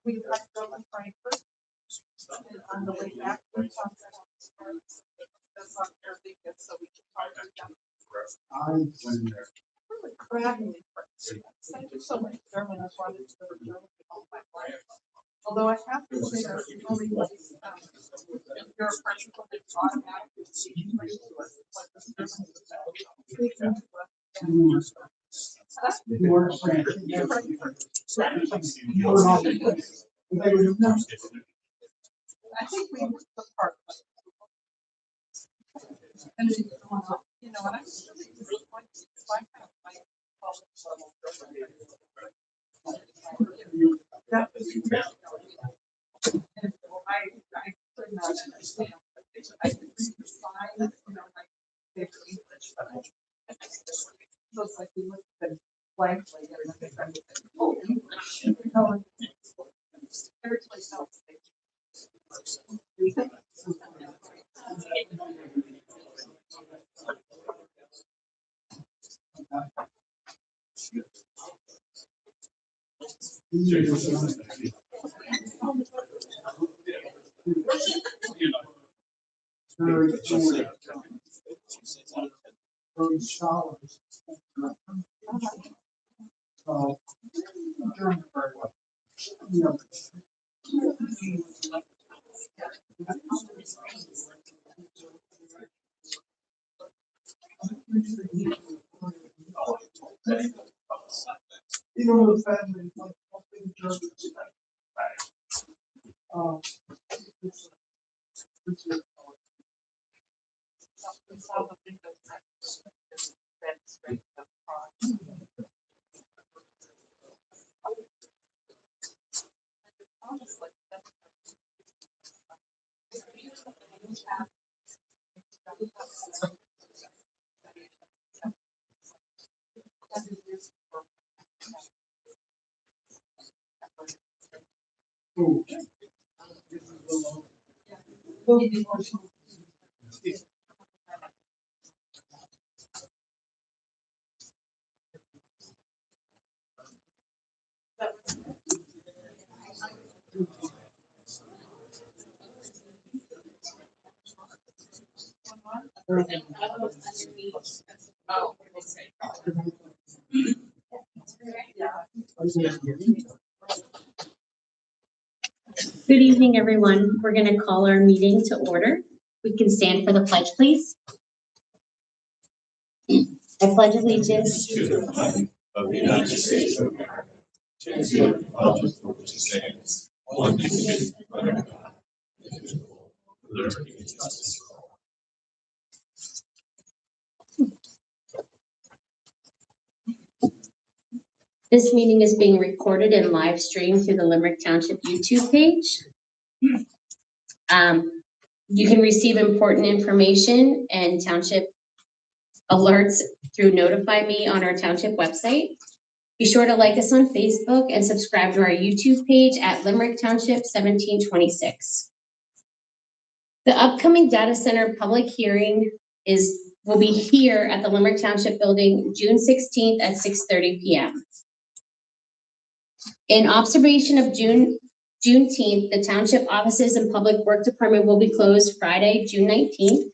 We got to on Frankfurt, and on the way back, we talked about that's not everything good, so we can talk about that. Really crabbing. Thank you so much, German. I've wanted to go to Germany all my life. Although I have to say, there's the only place your pressure cooker is automatically seeking right to us. Like this person is speaking to us. More French. I think we were the part. And you know, and I was really disappointed because I have my college level. That was and I could not understand. I could read the signs, you know, like they were English, but I so it's like we looked at them blankly and then they tried to say, oh, English. No, every place else. Scholars. German very well. Yeah. You know, the family, like, helping Germans. Good evening, everyone. We're going to call our meeting to order. We can stand for the pledge, please. I pledge allegiance to the flag of the United States of America, to the republic for which it stands, one nation under God, indivisible, with liberty and justice for all. This meeting is being recorded and live streamed through the Limerick Township YouTube page. You can receive important information and township alerts through Notify Me on our township website. Be sure to like us on Facebook and subscribe to our YouTube page at Limerick Township 1726. The upcoming data center public hearing will be here at the Limerick Township building June 16th at 6:30 p.m. In observation of Juneteenth, the township offices and public work department will be closed Friday, June 19th.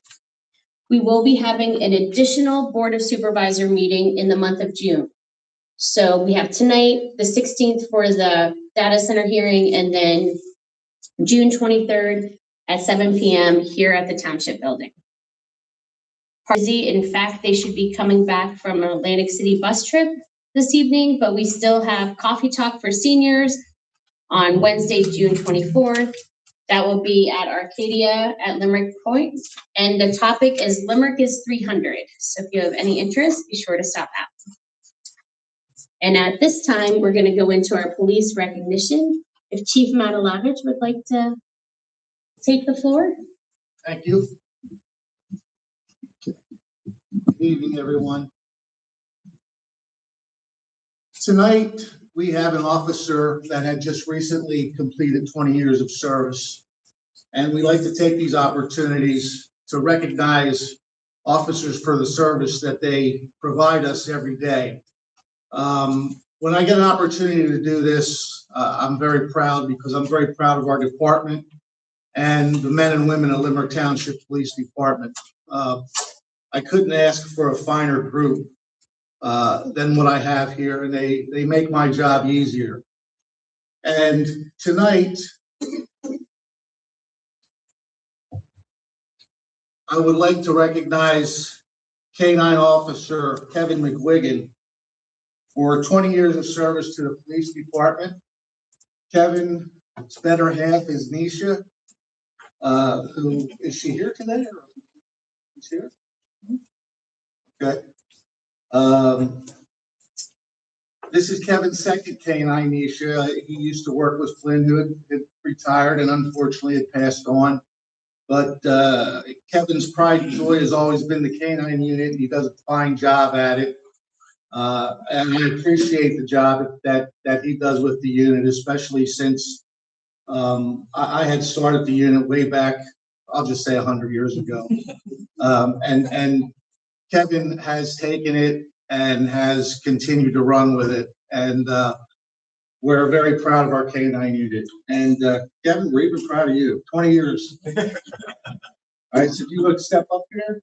We will be having an additional Board of Supervisor meeting in the month of June. So we have tonight, the 16th for the data center hearing, and then June 23rd at 7 p.m. here at the township building. In fact, they should be coming back from an Atlantic City bus trip this evening, but we still have coffee talk for seniors on Wednesday, June 24th. That will be at Arcadia at Limerick Point. And the topic is Limerick is 300. So if you have any interest, be sure to stop out. And at this time, we're going to go into our police recognition. If Chief Matalavich would like to take the floor. Thank you. Good evening, everyone. Tonight, we have an officer that had just recently completed 20 years of service. And we like to take these opportunities to recognize officers for the service that they provide us every day. When I get an opportunity to do this, I'm very proud because I'm very proud of our department and the men and women of Limerick Township Police Department. I couldn't ask for a finer group than what I have here, and they make my job easier. And tonight, I would like to recognize K-9 Officer Kevin McGuigan for 20 years of service to the police department. Kevin's better half is Nisha, who, is she here today? Or is she here? Okay. This is Kevin's second K-9, Nisha. He used to work with Flynn, who had retired and unfortunately had passed on. But Kevin's pride and joy has always been the K-9 unit, and he does a fine job at it. And I appreciate the job that he does with the unit, especially since I had started the unit way back, I'll just say 100 years ago. And Kevin has taken it and has continued to run with it. And we're very proud of our K-9 unit. And Kevin, we're even proud of you. 20 years. All right, so if you would step up here.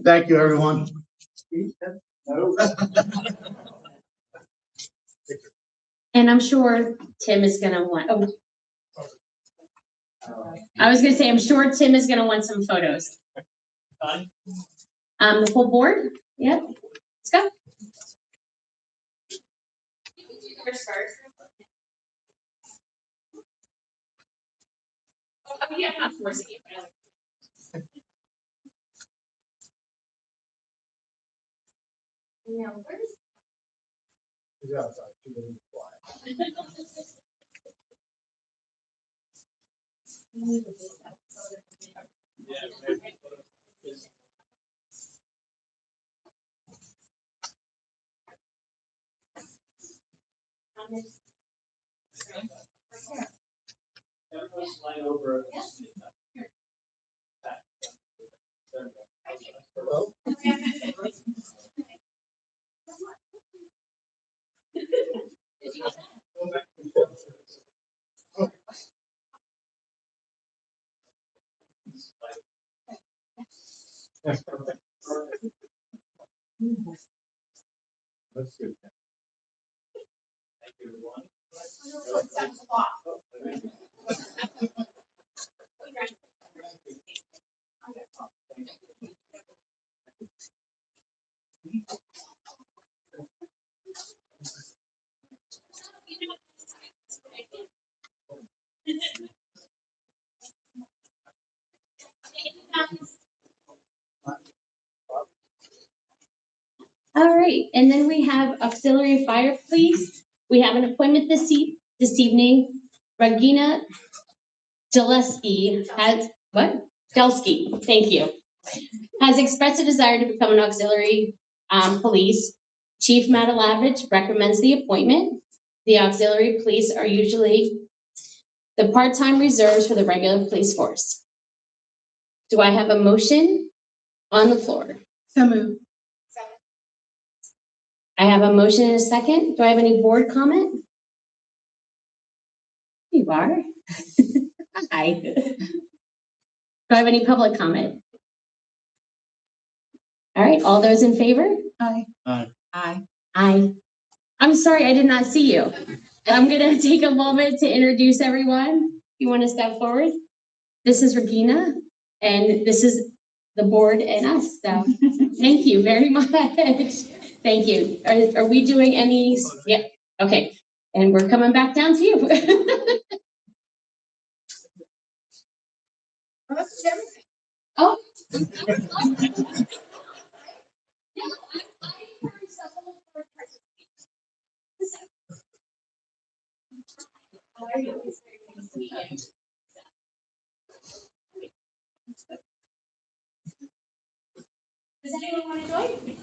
Thank you, everyone. And I'm sure Tim is gonna want, I was gonna say, I'm sure Tim is gonna want some photos. The full board, yep, let's go. Oh, yeah, I'm not forcing you. Yeah, where's Everyone's line over. Hello. That's good. Thank you, everyone. All right, and then we have auxiliary fire police. We have an appointment this evening. Regina Jaleski has, what? Jelsky, thank you. Has expressed a desire to become an auxiliary police. Chief Matalavich recommends the appointment. The auxiliary police are usually the part-time reserves for the regular police force. Do I have a motion on the floor? So moved. I have a motion and a second. Do I have any board comment? You are. Hi. Do I have any public comment? All right, all those in favor? Aye. Aye. Aye. Aye. I'm sorry, I did not see you. I'm gonna take a moment to introduce everyone. You wanna step forward? This is Regina, and this is the board and us, so thank you very much. Thank you. Are we doing any, yeah, okay. And we're coming back down to you. Oh. Does anyone want to join?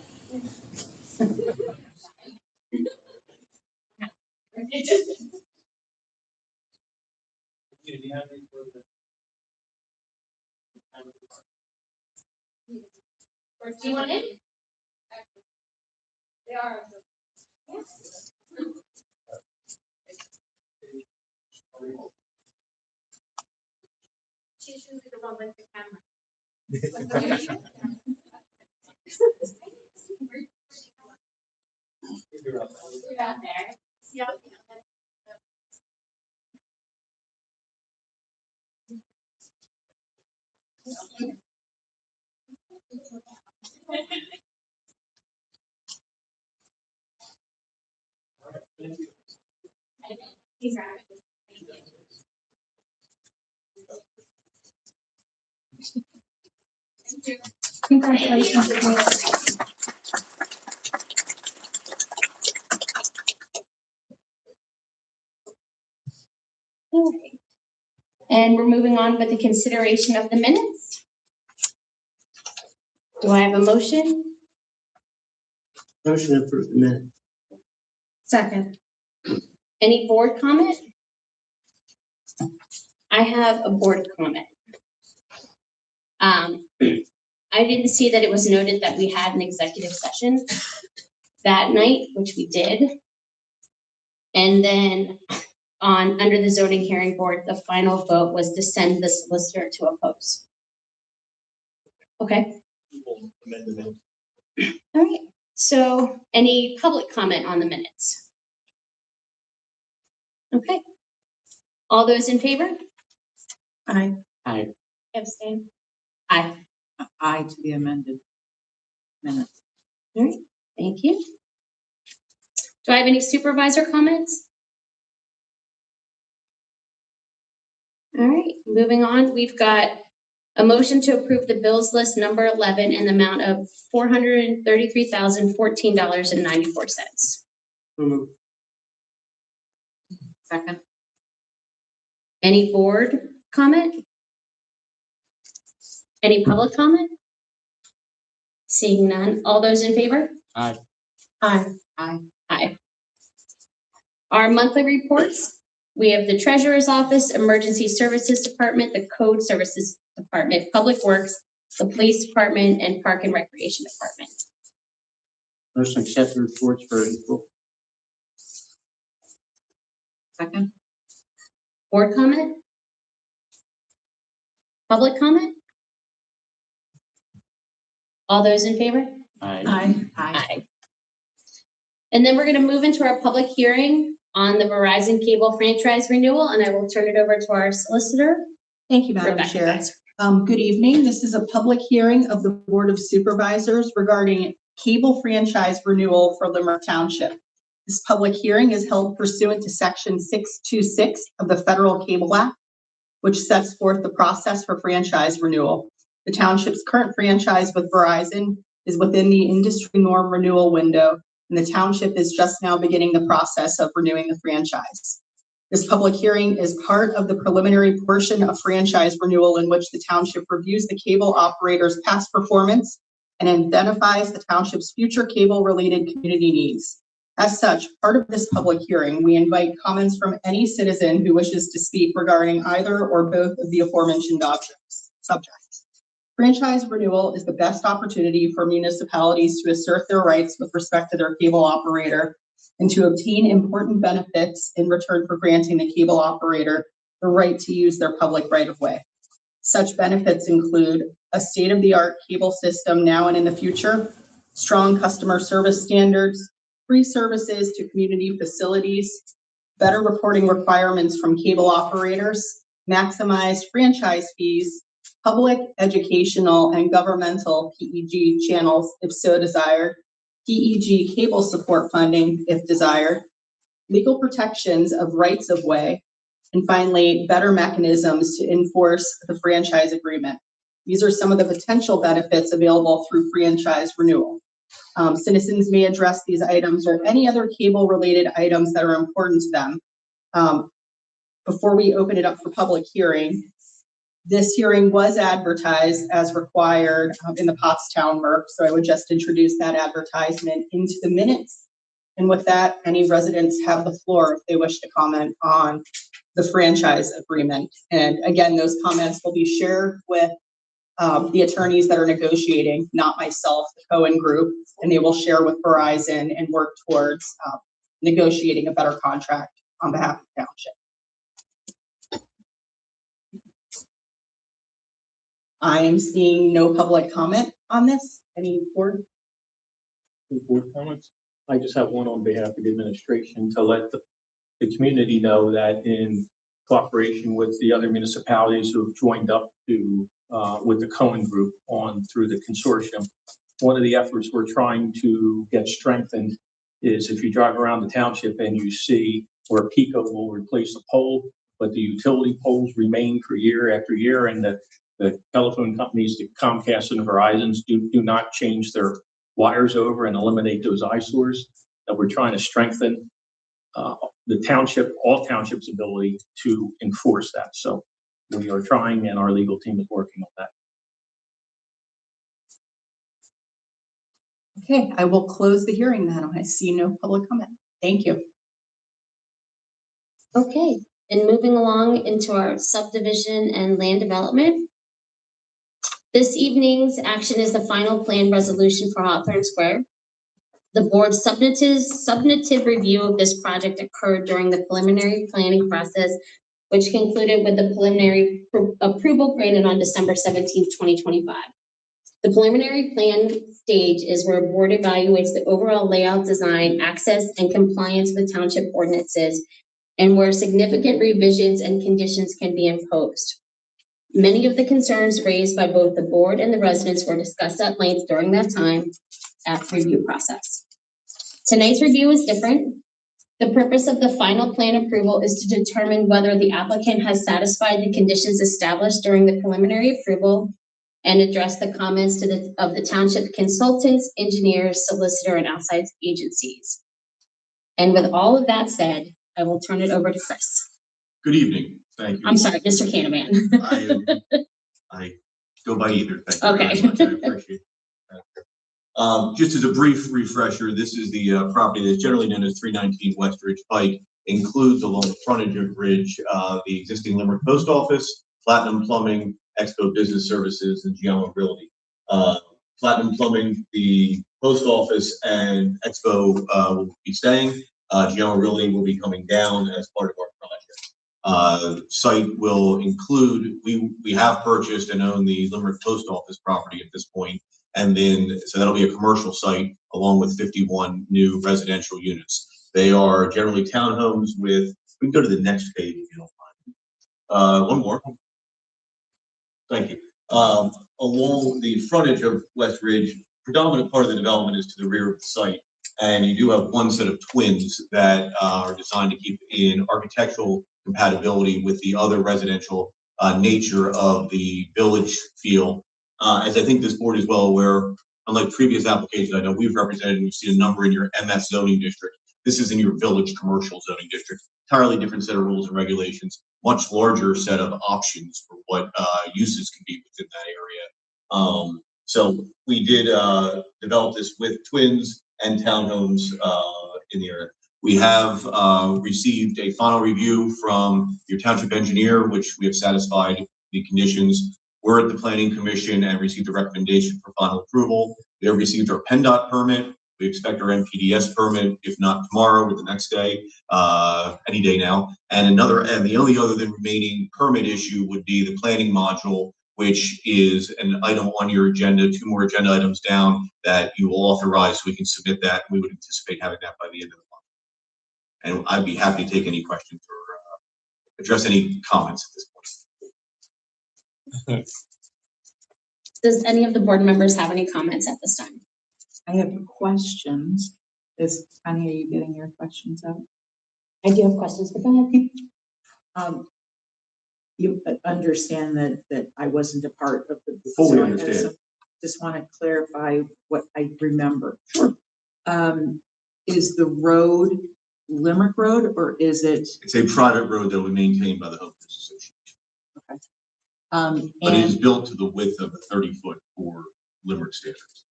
Or do you want in? They are. Yes. She's usually the one with the camera. You're out there. Yeah. He's right. Congratulations. Okay. And we're moving on with the consideration of the minutes. Do I have a motion? Motion to approve the minutes. Second. Any board comment? I have a board comment. I didn't see that it was noted that we had an executive session that night, which we did. And then under the zoning hearing board, the final vote was to send the solicitor to oppose. Okay. We'll amend the minutes. All right. So any public comment on the minutes? Okay. All those in favor? Aye. Aye. Abstain? Aye. Aye to the amended minutes. All right. Thank you. Do I have any supervisor comments? All right. Moving on, we've got a motion to approve the bills list number 11 in the amount of $433,014.94. So moved. Second. Any board comment? Any public comment? Seeing none. All those in favor? Aye. Aye. Aye. Aye. Our monthly reports, we have the Treasurer's Office, Emergency Services Department, the Code Services Department, Public Works, the Police Department, and Park and Recreation Department. Motion to accept the reports for April. Second. Board comment? Public comment? All those in favor? Aye. Aye. Aye. And then we're going to move into our public hearing on the Verizon cable franchise renewal, and I will turn it over to our solicitor, Thank you, Madam Rebecca Chair. Kaiser. Good evening. This is a public hearing of the Board of Supervisors regarding cable franchise renewal for Limerick Township. This public hearing is held pursuant to Section 626 of the Federal Cable Act, which sets forth the process for franchise renewal. The township's current franchise with Verizon is within the industry norm renewal window, and the township is just now beginning the process of renewing the franchise. This public hearing is part of the preliminary portion of franchise renewal in which the township reviews the cable operator's past performance and identifies the township's future cable-related community needs. As such, part of this public hearing, we invite comments from any citizen who wishes to speak regarding either or both of the aforementioned subjects. Franchise renewal is the best opportunity for municipalities to assert their rights with respect to their cable operator and to obtain important benefits in return for granting the cable operator the right to use their public right-of-way. Such benefits include a state-of-the-art cable system now and in the future, strong customer service standards, free services to community facilities, better reporting requirements from cable operators, maximized franchise fees, public, educational, and governmental PEG channels if so desired, PEG cable support funding if desired, legal protections of rights of way, and finally, better mechanisms to enforce the franchise agreement. These are some of the potential benefits available through franchise renewal. Citizens may address these items or any other cable-related items that are important to them. Before we open it up for public hearing, this hearing was advertised as required in the Pottstown MERC, so I would just introduce that advertisement into the minutes. And with that, any residents have the floor if they wish to comment on the franchise agreement. And again, those comments will be shared with the attorneys that are negotiating, not myself, the Cohen Group, and they will share with Verizon and work towards negotiating a better contract on behalf of the township. I'm seeing no public comment on this. Any board? Board comments? I just have one on behalf of the administration to let the community know that in cooperation with the other municipalities who have joined up to with the Cohen Group on through the consortium, one of the efforts we're trying to get strengthened is if you drive around the township and you see where Pico will replace a pole, but the utility poles remain for year after year, and the telephone companies, the Comcast and the Verizons, do not change their wires over and eliminate those eyesores, that we're trying to strengthen the township, all townships' ability to enforce that. So we are trying, and our legal team is working on that. Okay, I will close the hearing then. I see no public comment. Thank you. Okay, and moving along into our subdivision and land development. This evening's action is the final plan resolution for Hawthorne Square. The board's substantive review of this project occurred during the preliminary planning process, which concluded with the preliminary approval granted on December 17th, 2025. The preliminary plan stage is where a board evaluates the overall layout, design, access, and compliance with township ordinances, and where significant revisions and conditions can be imposed. Many of the concerns raised by both the board and the residents were discussed at length during that time at review process. Tonight's review is different. The purpose of the final plan approval is to determine whether the applicant has satisfied the conditions established during the preliminary approval and address the comments of the township consultants, engineers, solicitor, and outside agencies. And with all of that said, I will turn it over to Chris. Good evening. Thank you. I'm sorry, Mr. Canavan. I go by either. Thank you Okay. very much. I appreciate it. Just as a brief refresher, this is the property that's generally known as 319 West Ridge Pike, includes along the frontage of Ridge, the existing Limerick Post Office, Platinum Plumbing, Expo Business Services, and Giamma Realty. Platinum Plumbing, the post office, and Expo will be staying. Giamma Realty will be coming down as part of our project. Site will include, we have purchased and own the Limerick Post Office property at this point, and then so that'll be a commercial site along with 51 new residential units. They are generally townhomes with, we can go to the next page if you don't mind. One more. Thank you. Along the frontage of West Ridge, predominant part of the development is to the rear of the site, and you do have one set of twins that are designed to keep in architectural compatibility with the other residential nature of the village feel. As I think this board is well aware, unlike previous applications I know we've represented, and you've seen a number in your MS zoning district. This is in your village commercial zoning district. Entirely different set of rules and regulations, much larger set of options for what uses can be within that area. So we did develop this with twins and townhomes in the area. We have received a final review from your township engineer, which we have satisfied the conditions. We're at the Planning Commission and received a recommendation for final approval. We have received our PennDOT permit. We expect our NPDS permit, if not tomorrow or the next day, any day now. And the only other than remaining permit issue would be the planning module, which is an item on your agenda, 2 more agenda items down that you will authorize so we can submit that. We would anticipate having that by the end of the month. And I'd be happy to take any questions or address any comments at this point. Does any of the board members have any comments at this time? I have questions. Connie, are you getting your questions out? I do have questions, but go ahead. You understand that I wasn't a part of the. Fully understand. just want to clarify what I remember. Sure. Is the road Limerick Road or is it? It's a private road that will be maintained by the Homeowners Association. But it is And built to the width of a 30-foot for Limerick standards.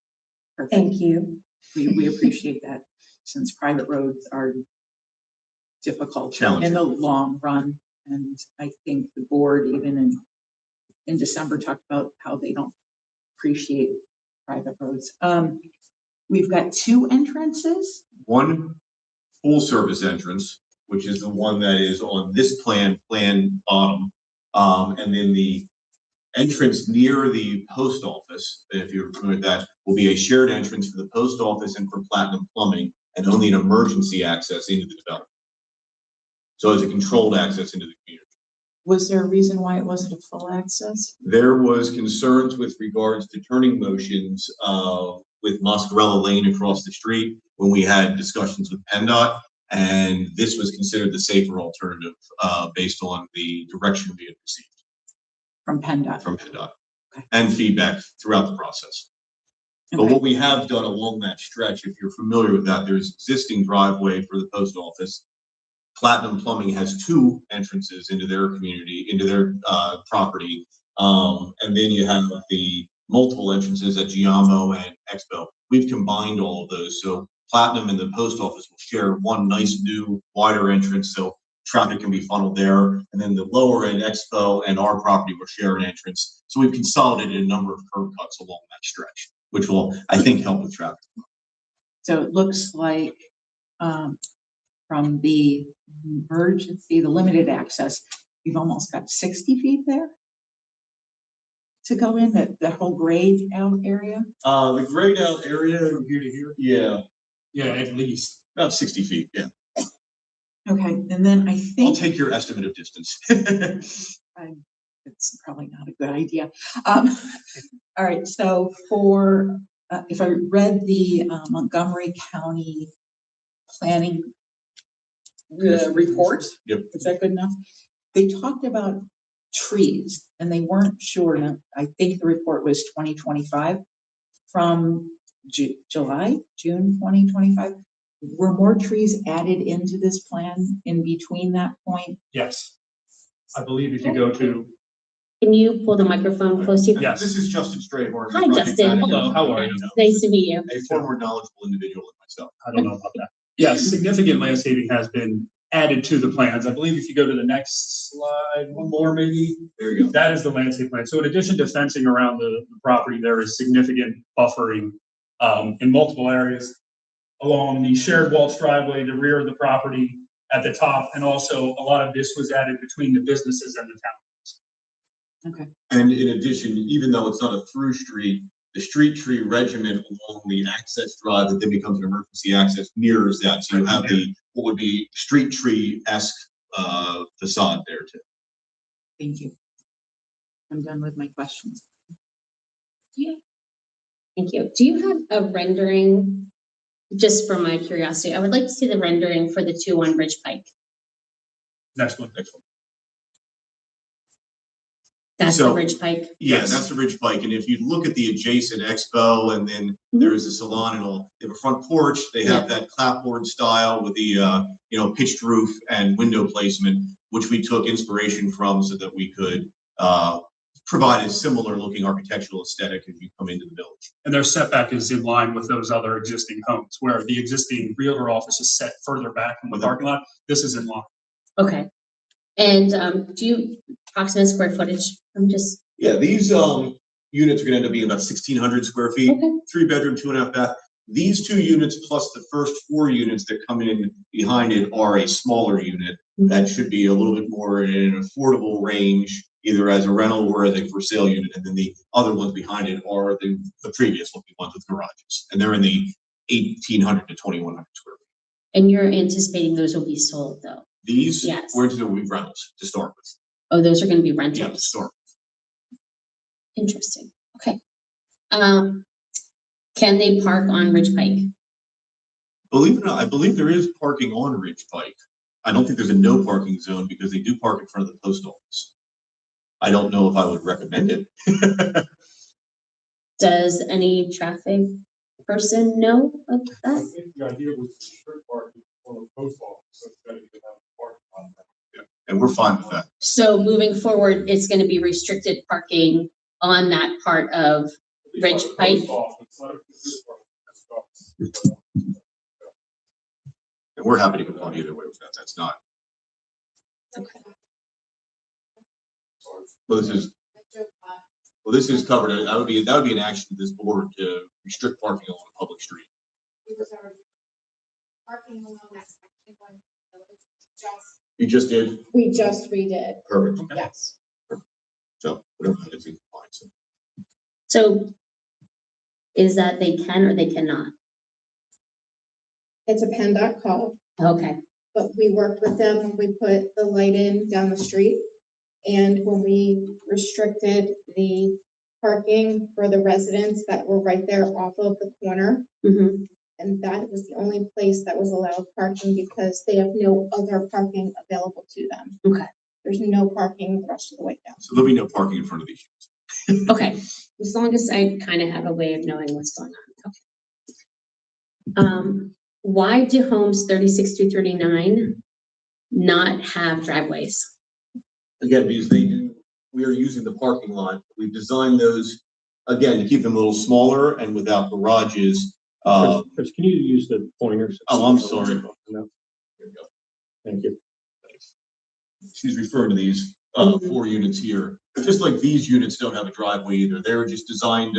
thank you. We appreciate that since private roads are difficult Challenging. in the long run. And I think the board even in December talked about how they don't appreciate private roads. We've got two entrances. One full-service entrance, which is the one that is on this plan bottom. And then the entrance near the post office, if you're familiar with that, will be a shared entrance for the post office and for Platinum Plumbing, and only an emergency access into the development. So it's a controlled access into the community. Was there a reason why it wasn't a full access? There was concerns with regards to turning motions with Moscarella Lane across the street when we had discussions with PennDOT, and this was considered the safer alternative based on the direction we had received From PennDOT. from PennDOT Okay. and feedback throughout the process. But Okay. what we have done along that stretch, if you're familiar with that, there's existing driveway for the post office. Platinum Plumbing has two entrances into their community, into their property. And then you have the multiple entrances at Giamo and Expo. We've combined all of those. So Platinum and the post office will share one nice new wider entrance. So traffic can be funneled there. And then the lower end Expo and our property will share an entrance. So we've consolidated a number of curb cuts along that stretch, which will, I think, help with traffic. So it looks like from the emergency, the limited access, you've almost got 60 feet there to go in, that whole grade out area? The grayed out area from here to here? Yeah, At least. about 60 feet, yeah. Okay, and then I I'll think take your estimate of distance. it's probably not a good idea. All right, so for, if I read the Montgomery County Planning report, Yep. is that good enough? They talked about trees and they weren't sure. Now, I think the report was 2025 from June 2025. Were more trees added into this plan in between that point? Yes. I believe if you go to, Can you pull the microphone close to you? yes. This is Justin Strayhorn. Hi, Justin. Hello, how are you? Nice to meet you. A former knowledgeable individual like myself. I don't know about that. Yes, significant landscaping has been added to the plans. I believe if you go to the next slide, one more maybe. There you go. That is the landscape plan. So in addition to fencing around the property, there is significant buffering in multiple areas along the shared Waltz driveway, the rear of the property at the top, and also a lot of this was added between the businesses and the town. Okay. And in addition, even though it's not a through street, the street tree regimen along the access drive that then becomes an emergency access mirrors that. So you have the, what would be street tree-esque facade there too. Thank you. I'm done with my questions. Yeah. Thank you. Do you have a rendering, just for my curiosity? I would like to see the rendering for the 2-1 Ridge Pike. Next one. That's So- the Ridge Pike. Yeah, Yes. that's the Ridge Pike. And if you look at the adjacent Expo, and then there's a salon and all, they have a front porch. They have that clapboard style with the, pitched roof and window placement, which we took inspiration from so that we could provide a similar looking architectural aesthetic as you come into the village. And their setback is in line with those other existing homes, where the existing realtor office is set further back in the parking lot. This is in line. Okay. And do you approximate square footage? I'm just, Yeah, these units are gonna end up being about 1,600 square feet, okay. 3-bedroom, 2.5 bath. These 2 units plus the first 4 units that come in behind it are a smaller unit that should be a little bit more in an affordable range, either as a rental or as a for sale unit. And then the other ones behind it are the previous looking ones with garages, and they're in the 1,800 to 2,100 square feet. And you're anticipating those will be sold though? These, Yes. we're into the rentals to start with. Oh, those are going to be Yeah, to rentals? start. Interesting. Okay. Can they park on Ridge Pike? Believe it or not, I believe there is parking on Ridge Pike. I don't think there's a no parking zone because they do park in front of the post office. I don't know if I would recommend it. Does any traffic person know of I that? think the idea was to strict parking on the post office, so that you could have parking on that. And we're fine with that. So moving forward, it's gonna be restricted parking on that part of Ridge It's not a Pike. post office, not a business parking, it's And we're happy to go on either way with that. That's not, Okay. well, this is covered. That would be an action of this board to restrict parking on a public street. Parking along that section, when it's just. You just did? We just redid, Perfect. Okay. yes. So whatever that is, in compliance. So is that they can or they cannot? It's a PennDOT call, Okay, but we worked with them when we put the light in down the street. And when we restricted the parking for the residents that were right there off of the corner. mm-hmm. And that was the only place that was allowed parking because they have no other parking available to them. Okay. There's no parking the rest of the way down. So there'll be no parking in front of these units. Okay, as long as I kind of have a way of knowing what's going on. Okay. Why do homes 36 through 39 not have driveways? Again, because we are using the parking lot. We've designed those, again, to keep them a little smaller and without garages. Chris, can you use the pointers? Oh, I'm sorry. Here we go. Thank you. She's referring to these 4 units here. Just like these units don't have a driveway either. They were just designed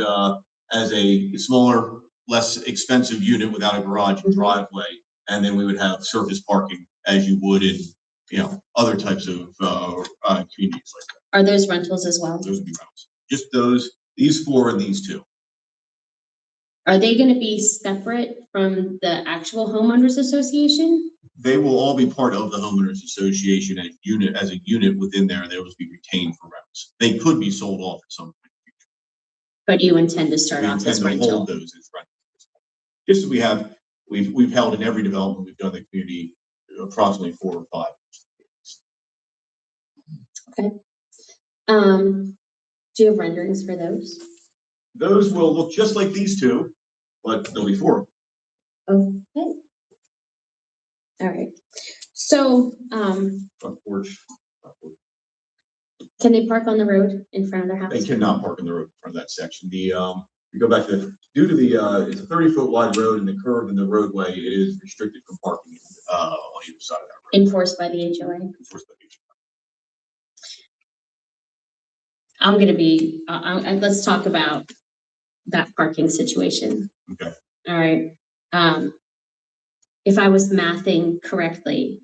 as a smaller, less expensive unit without a garage and driveway. And then we would have surface parking as you would in, other types of communities like that. Are those rentals as well? Those would be rentals. Just these 4 and these 2. Are they going to be separate from the actual homeowners association? They will all be part of the homeowners association as a unit within there. They will be retained for rentals. They could be sold off at some point. But you intend to start We off as intend to rental? hold those as rentals. Just as we've held in every development we've done in the community approximately 4 or 5. Okay. Do you have renderings for those? Those will look just like these 2, but there'll be 4. Okay. All right. So, Front porch. can they park on the road in front of their house? They cannot park on the road in front of that section. You go back to due to it's a 30-foot wide road and the curve in the roadway, it is restricted from parking on either side of that road. Enforced by the HOA? Enforced by the HOA. I'm going to be, let's talk about that parking situation. Okay. All right. If I was mathing correctly,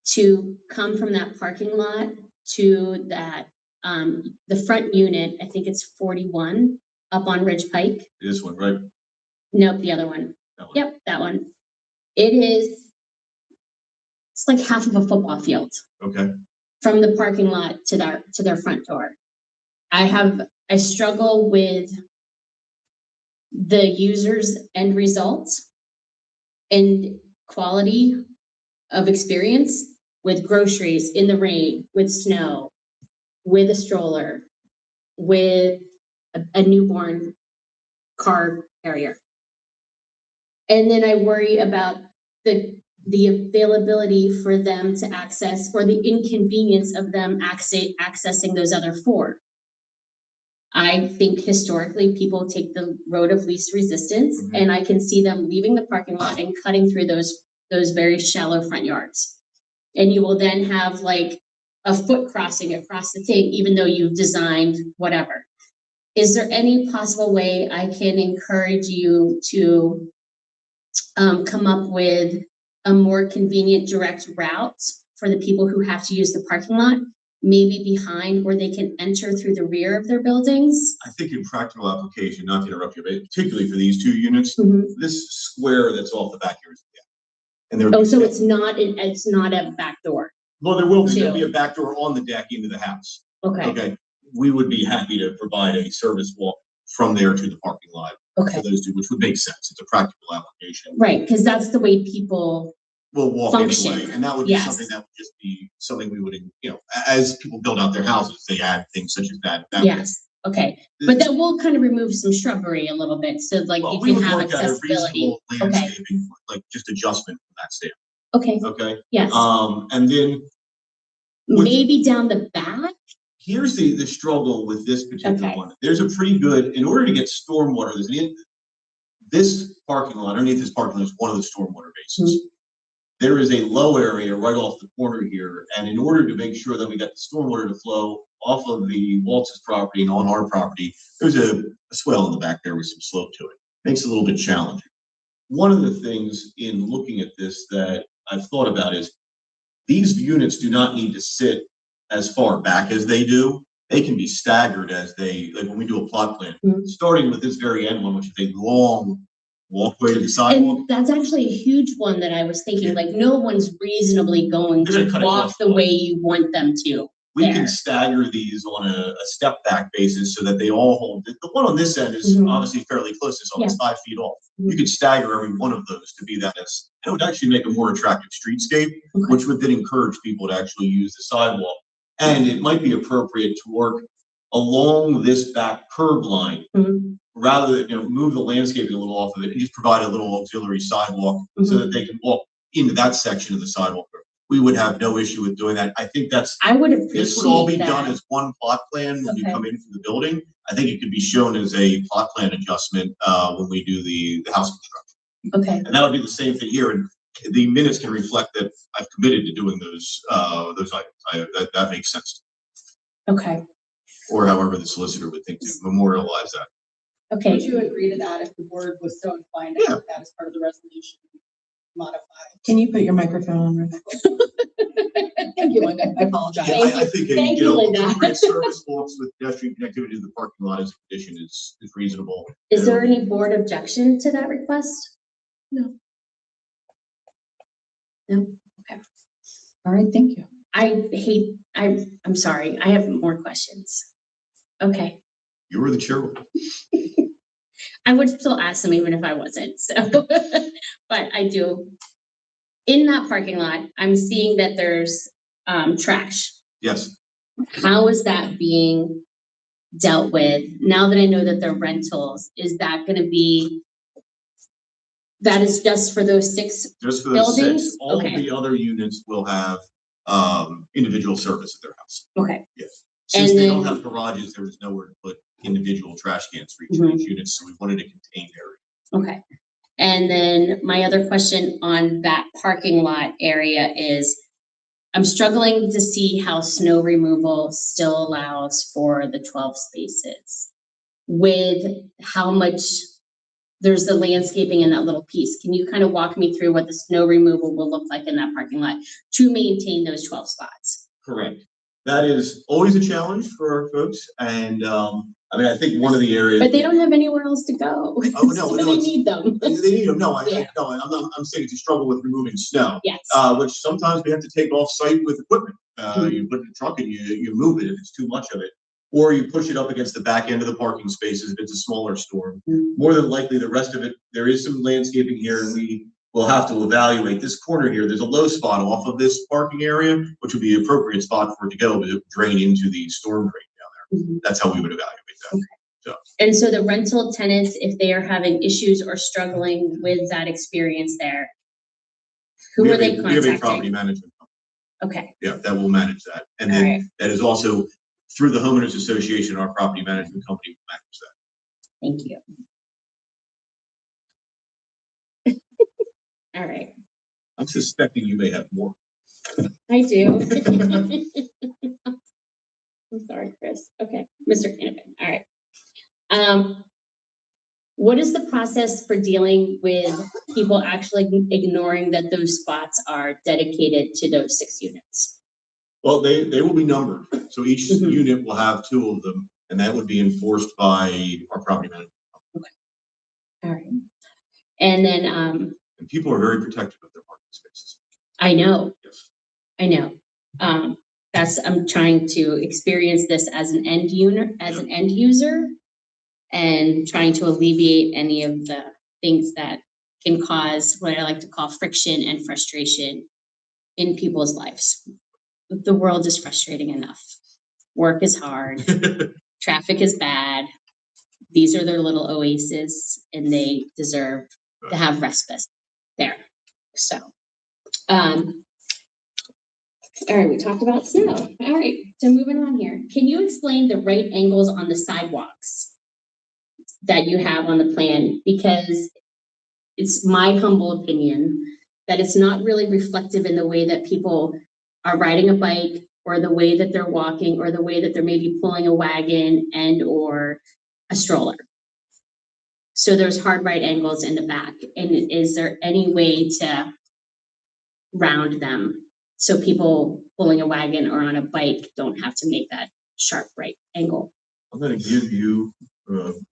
to come from that parking lot to that, the front unit, I think it's 41 up on Ridge Pike. This one, right? Nope, the other one. That one. Yep, that one. It's like half of a football field Okay. from the parking lot to their front door. I struggle with the user's end results and quality of experience with groceries in the rain, with snow, with a stroller, with a newborn car carrier. And then I worry about the availability for them to access, or the inconvenience of them accessing those other 4. I think historically people take the road of least resistance, and I can see them leaving the parking lot and cutting through those very shallow front yards. And you will then have like a foot crossing across the thing, even though you've designed whatever. Is there any possible way I can encourage you to come up with a more convenient direct route for the people who have to use the parking lot? Maybe behind where they can enter through the rear of their buildings? I think in practical application, not to interrupt you, but particularly for these 2 units, this square that's off the back here is the deck. And So it's not a back door. Well, there'll be a back door on the deck into the house. Okay. Okay. We would be happy to provide a service walk from there to the parking lot Okay. for those 2, which would make sense. It's a practical application. Right, because that's the way people We'll walk function. anyway, and that would be Yes. something that would just be something we would, as people build out their houses, they add things such as that. Yes. Okay, but that will kind of remove some shrubbery a little bit, so like Well, you we can would have work at a accessibility. reasonable Okay, landscaping, like just adjustment from that standpoint, okay, okay? yes. And then would you- Maybe down the back? here's the struggle with this particular Okay. one. There's a pretty good, in order to get stormwater, this parking lot, underneath this parking lot is one of the stormwater basins. There is a low area right off the corner here, and in order to make sure that we got the stormwater to flow off of the Waltz's property and on our property, there's a swell in the back there with some slope to it. Makes it a little bit challenging. One of the things in looking at this that I've thought about is these units do not need to sit as far back as they do. They can be staggered as they, like when we do a plot plan, starting with this very end one, which is a long walkway to the sidewalk. And that's actually a huge one that I was thinking, like, no one's reasonably going They're gonna to cut it walk off. the way you want them to. We There. can stagger these on a step back basis so that they all hold. The one on this end is obviously fairly close. It's almost 5 feet off. You could stagger every one of those to be that as, it would actually make a more attractive streetscape, which would then encourage people to actually use the sidewalk. And it might be appropriate to work along this back curb line rather than, move the landscaping a little off of it and just provide a little auxiliary sidewalk so that they can walk into that section of the sidewalk. We would have no issue with doing that. I think I would this would all be appreciate done that. as one plot plan when you Okay. come in from the building. I think it could be shown as a plot plan adjustment when we do the house construction. Okay, And that would be the same thing here. And the minutes can reflect that I've committed to doing those items. That makes sense. okay, Or however the solicitor would think to memorialize that. okay. Would you agree to that if the board was so inclined to have that as part of the resolution modified? Can you put your microphone on, Rebecca? Thank you, Linda. I apologize. I think Thank you, Linda. appropriate service walks with pedestrian connectivity to the parking lot as a condition is reasonable. Is there any board objection to that request? No. No? Okay. All right, thank you. I'm sorry, I have more questions. Okay, You were the chairwoman. I would still ask them even if I wasn't, so, but I do. In that parking lot, I'm seeing that there's trash. Yes. How is that being dealt with? Now that I know that they're rentals, is that gonna be, that is just for those 6? Just for those Buildings? 6. All Okay. of the other units will have individual service at their house. Okay, Yes. Since And they don't then- have garages, there was nowhere to put individual trash cans for each Mhm. of these units, so we wanted a contained area. okay. And then my other question on that parking lot area is, I'm struggling to see how snow removal still allows for the 12 spaces. With how much there's the landscaping in that little piece. Can you kind of walk me through what the snow removal will look like in that parking lot to maintain those 12 spots? Correct. That is always a challenge for our folks, and I think one of the areas. But they don't have anywhere else to go. Oh, no, So no, they it's- need them. They need them. No, Yeah. I'm saying it's a struggle with removing snow. Yes. Which sometimes we have to take off site with equipment. Mhm. You put it in a truck and you move it if it's too much of it. Or you push it up against the back end of the parking spaces if it's a smaller storm. Mhm. More than likely, the rest of it, there is some landscaping here and we will have to evaluate this corner here. There's a low spot off of this parking area, which would be an appropriate spot for it to go, but it would drain into the storm drain down there. Mhm. That's how we would evaluate that. And so the rental tenants, if they are having issues or struggling with that experience there, who We are have they a- We have a property contacting? management company, Okay, yeah, that will manage that. And all then right, that is also through the homeowners association, our property management company will manage that. thank you. All right, I'm suspecting you may have more. I do. I'm sorry, Chris. Okay, Mr. Canavan, all right. What is the process for dealing with people actually ignoring that those spots are dedicated to those 6 units? Well, they will be numbered. So each Mhm. unit will have 2 of them, and that would be enforced by our property management. All right. And then, And people are very protective of their parking spaces. I know, Yes. I know. I'm trying to experience this as an end user and trying to alleviate any of the things that can cause what I like to call friction and frustration in people's lives. The world is frustrating enough. Work is hard. traffic is bad. These are their little oases and they deserve to have respite there. So, all right, we talked about snow. All right, so moving on here. Can you explain the right angles on the sidewalks that you have on the plan? Because it's my humble opinion that it's not really reflective in the way that people are riding a bike or the way that they're walking or the way that they're maybe pulling a wagon and or a stroller. So there's hard right angles in the back. And is there any way to round them so people pulling a wagon or on a bike don't have to make that sharp right angle? I'm going to give you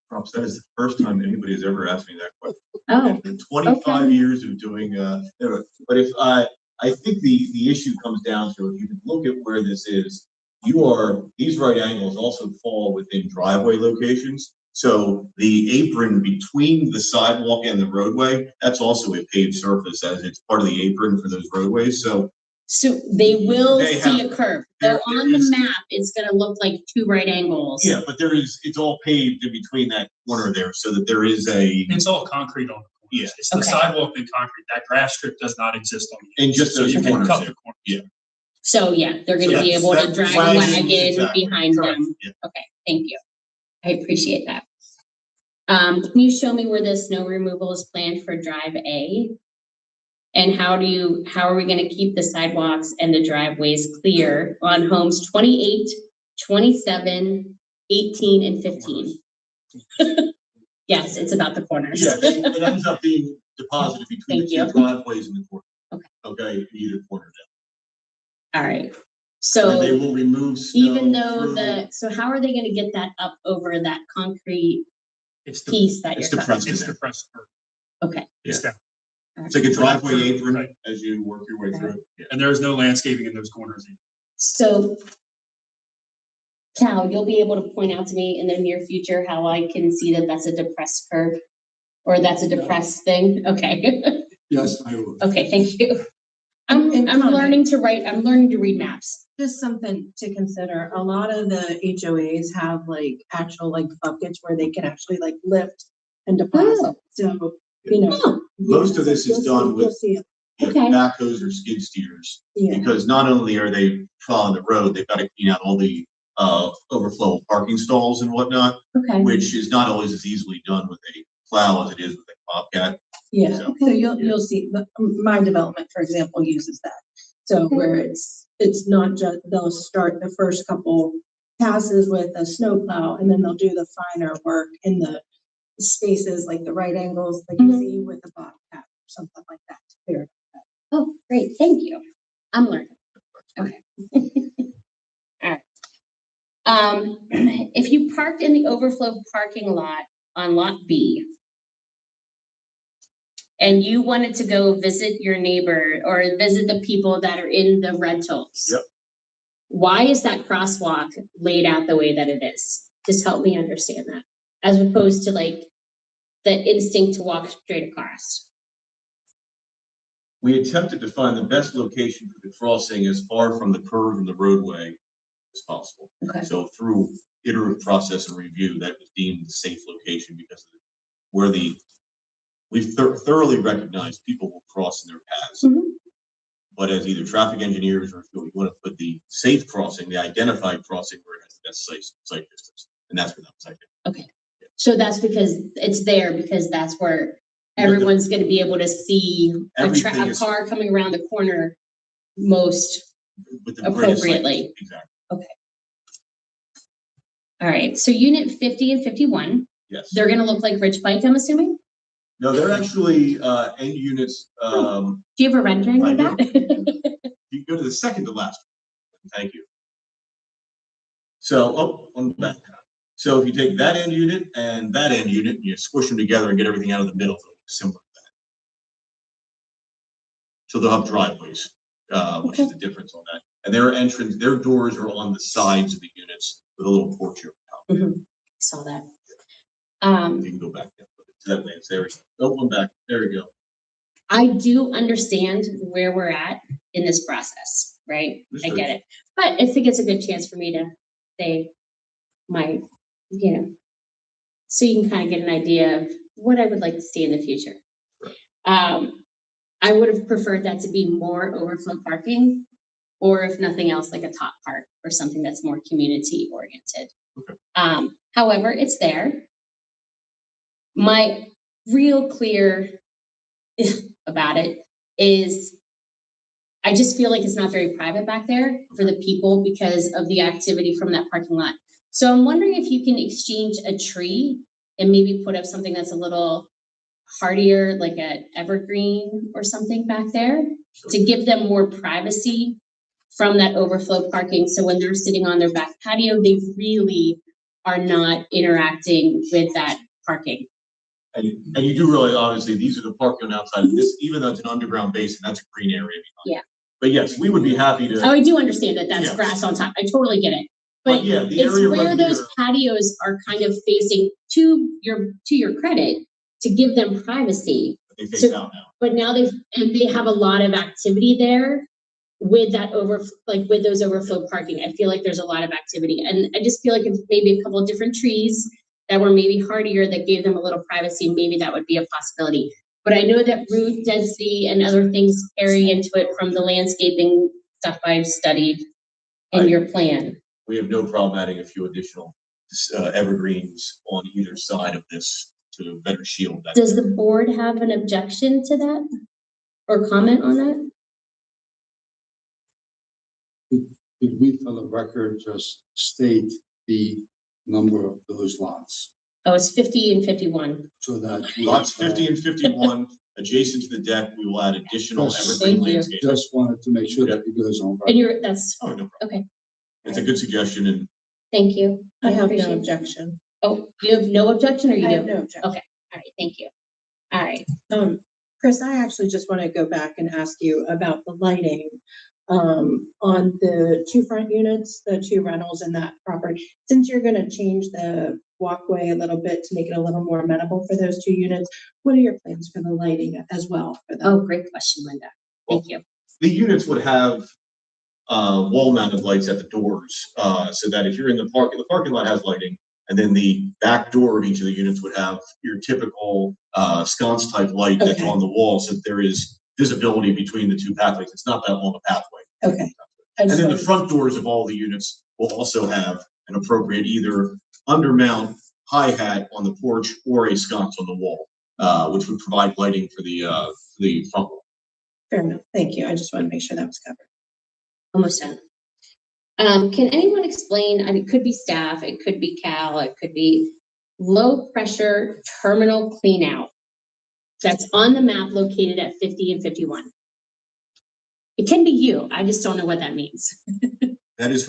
props. That is the first time anybody has ever asked me that question. Oh, In 25 years of doing, but if I think the issue comes down to, if you can look at where this is, these right angles also fall within driveway locations. So the apron between the sidewalk and the roadway, that's also a paved surface, as it's part of the apron for those roadways. So they will They see have- a curve. there- So there on the is- map, it's gonna look like two right angles. yeah, but it's all paved in between that corner there, so that there is a, It's all concrete on the corners. Yeah. It's the Okay. sidewalk and concrete. That grass strip does not exist on the. and just So those you can corners cut there. the corner. Yeah. So yeah, they're gonna So be able to that drag a wagon, wagon exactly. behind Correct. them. Yeah. Okay, thank you. I appreciate that. Can you show me where the snow removal is planned for Drive A? And how are we gonna keep the sidewalks and the driveways clear on homes 28, 27, 18, and 15? Yes, it's about the corners. Yeah, it ends up being deposited between the Thank you. two driveways in the corner. Okay. Okay, either corner All right, down. so. And they will remove snow. Even though through- so how are they gonna get that up over that concrete It's the, piece that It's you're talking? depressed. it's the press curve. Okay. It's Yeah. down. It's like a driveway apron Right. as you work your way through. Yeah. And there is no landscaping in those corners. So Cal, you'll be able to point out to me in the near future how I can see that that's a depressed curve? Or that's a depressed thing? Okay. Yes, I will. Okay, thank you. I'm And learning to read maps. Just something to consider. A lot of the HOAs have like actual like buckets where they can actually like lift and deposit. So, you know. Oh, Most of this is You'll see- done you'll with see it. Okay. backhoes or skid steers, Yeah. because not only are they plowing the road, they've got to clean out all the overflow of parking stalls and whatnot, okay. which is not always as easily done with a plow as it is with a bobcat. Yeah, So- so you'll see, my development, for example, uses that. So where it's not just, they'll start the first couple passes with a snowplow and then they'll do the finer work in the spaces, like the right angles, like you see with a bobcat, something like that. There. Oh, great, thank you. I'm learning. Okay. All right. If you parked in the overflow parking lot on lot B and you wanted to go visit your neighbor or visit the people that are in the rentals. Yep. Why is that crosswalk laid out the way that it is? Just help me understand that, as opposed to like the instinct to walk straight across. We attempted to find the best location for the crossing as far from the curve of the roadway as possible. Okay. So through iterative process and review, that was deemed the safe location because of where we've thoroughly recognized people will cross in their paths. Mhm. But as either traffic engineers or if you want to put the safe crossing, the identified crossing where it has the best sight distance, and that's where that was identified. So that's because it's there because that's where everyone's gonna be able to see Everything a is- car coming around the corner most. With the greatest sight Appropriately. distance. Exactly, All right, so unit 50 and 51, yes. they're gonna look like Rich Pike, I'm assuming? No, they're actually end units. Do you have a rendering I of that? You go to the second to last one. Thank you. So, on the back. So if you take that end unit and that end unit, and you squish them together and get everything out of the middle, it'll be similar to that. So they'll have driveways, which is the difference on that. And their doors are on the sides of the units with a little porch here. Saw that. You can go back there. To that lens. There we go. Oh, one back. There we go. I do understand where we're at in this process, right? I Understood. get it. But I think it's a good chance for me to say my you know, so you can kind of get an idea of what I would like to see in the future. I would have preferred that to be more overflow parking, or if nothing else, like a top park or something that's more community oriented. Okay. However, it's there. My real clear about it is I just feel like it's not very private back there for the people because of the activity from that parking lot. So I'm wondering if you can exchange a tree and maybe put up something that's a little hardier, like an evergreen or something back there to give them more privacy from that overflow parking. So when they're sitting on their back patio, they really are not interacting with that parking. And you do realize, obviously, these are the parking outside of this, even though it's an underground basin, that's a green area behind. Yeah. But yes, we would be happy to. Oh, I do understand that that's Yes. grass on top. I totally get it. But yeah, the it's area where right those here, patios are kind of facing to your credit to give them privacy. they face So- out now. But now they have a lot of activity there with that with those overflow parking. I feel like there's a lot of activity, and I just feel like if maybe a couple of different trees that were maybe hardier that gave them a little privacy, maybe that would be a possibility. But I know that root density and other things carry into it from the landscaping stuff I've studied in your plan. We have no problem adding a few additional evergreens on either side of this to better shield that. Does the board have an objection to that or comment on that? Could we, for the record, just state the number of those lots? Oh, it's 50 and 51. So that. Lots 50 and 51, adjacent to the deck, we will add additional Yes. evergreen Thank you. landscape. Just wanted to make sure that it goes on. And that's, Oh, no problem. okay, It's a good suggestion, and thank you. I have appreciate no it. objection. Oh, you have no objection or you I have do? no objection. Okay, all right, thank you. All right, Chris, I actually just want to go back and ask you about the lighting on the two front units, the two rentals in that property. Since you're going to change the walkway a little bit to make it a little more amenable for those two units, what are your plans for the lighting as well for them? oh, great question, Linda. Thank you. the units would have wall mounted lights at the doors, so that if you're in the parking lot has lighting, and then the back door of each of the units would have your typical sconce type light that's Okay. on the wall, so that there is visibility between the two pathways. It's not that long a pathway. Okay. And then the front doors of all the units will also have an appropriate either undermount hi-hat on the porch or a sconce on the wall, which would provide lighting for the front wall. Fair enough. Thank you. I just want to make sure that was covered. Almost done. Can anyone explain, I mean, it could be staff, it could be Cal, it could be low pressure terminal clean out that's on the map located at 50 and 51. It can be you, I just don't know what that means. That is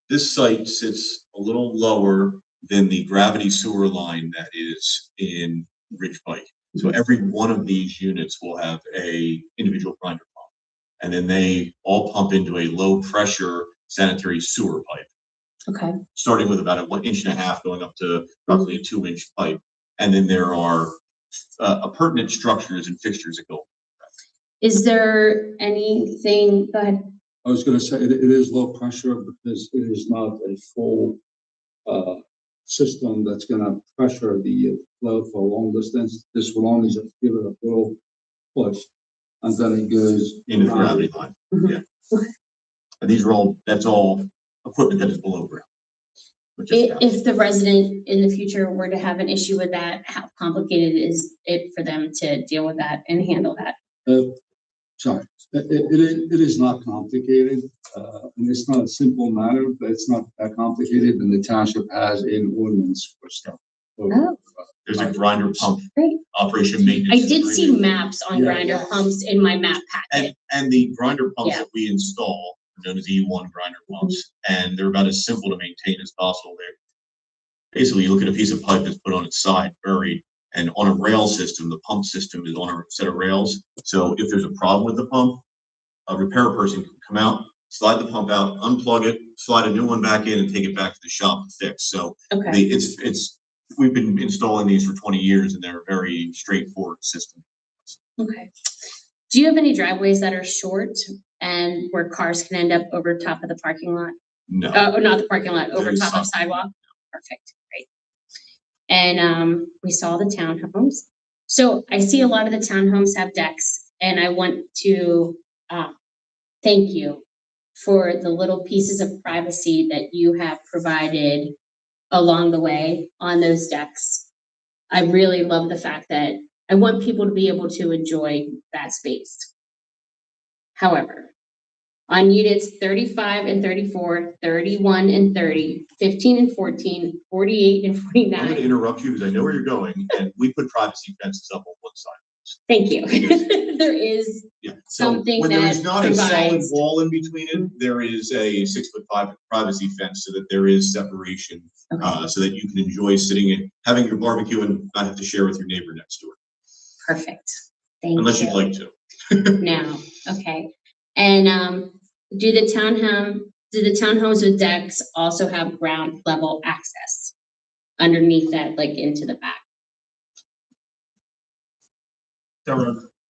this site sits a little lower than the gravity sewer line that is in Ridge Pike. So every one of these units will have a individual grinder pump. And then they all pump into a low pressure sanitary sewer pipe. Okay. Starting with about 1.5 inches going up to roughly a 2-inch pipe. And then there are appurtenant structures and fixtures that go. Is there anything, go ahead. I was gonna say, it is low pressure because it is not a full system that's gonna pressure the flow for a long distance. This will only just give it a little push, and then it goes Into the gravity line, yeah. And that's all equipment that is below ground. If the resident in the future were to have an issue with that, how complicated is it for them to deal with that and handle that? Sorry, it is not complicated, and it's not a simple matter, but it's not that complicated, and the township has an ordinance for stuff. Oh. There's a grinder pump Great. operation maintenance. I did see maps on Yeah. grinder pumps in my map packet. And the grinder pumps Yeah. that we install are known as E1 grinder pumps, and they're about as simple to maintain as possible. Basically, you look at a piece of pipe that's put on its side, buried, and on a rail system, the pump system is on a set of rails. So if there's a problem with the pump, a repair person can come out, slide the pump out, unplug it, slide a new one back in, and take it back to the shop to fix. So Okay. we've been installing these for 20 years, and they're a very straightforward system. Okay. Do you have any driveways that are short and where cars can end up over top of the parking lot? No. Oh, not the parking lot, over There's top of some. sidewalk? Perfect, great. And we saw the townhomes. So I see a lot of the townhomes have decks, and I want to thank you for the little pieces of privacy that you have provided along the way on those decks. I really love the fact that I want people to be able to enjoy that space. However, on units 35 and 34, 31 and 30, 15 and 14, 48 and I'm going to 49. interrupt you because I know where you're going, and we put privacy fences up on one side. Thank you. There is Yeah. So something when there is that not a solid provides. wall in between it, there is a 6'5" privacy fence so that there is separation, so that you can enjoy sitting and having your barbecue and not have to share with your neighbor next door. Perfect. Thank you. Unless you'd like to. No, okay. And do the townhomes with decks also have ground level access underneath that, like into the back?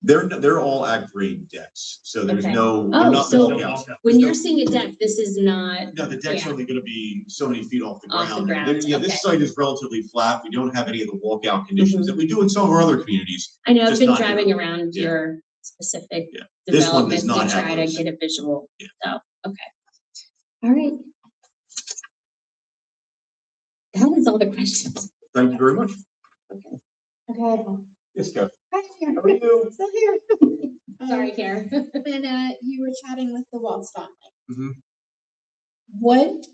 They're all at grade decks, so there's Okay. no. Oh, they're not so walkouts. when There's you're no- seeing a deck, this is not. No, the deck's Yeah. only gonna be so many feet off the Off the ground. ground, Yeah, okay. this site is relatively flat. We don't have any of the walkout conditions that we do in some of our other communities. I know I've Just been not driving here. around Yeah. your specific Yeah. This one does developments not to have try to those. get a visual. Yeah. So, okay. All right. That is all the questions. Thank you very much. Okay. Yes, Jeff. Hi, Karen. How are you? Still here. Sorry, Karen. When you were chatting with the Waltz family. Mhm. What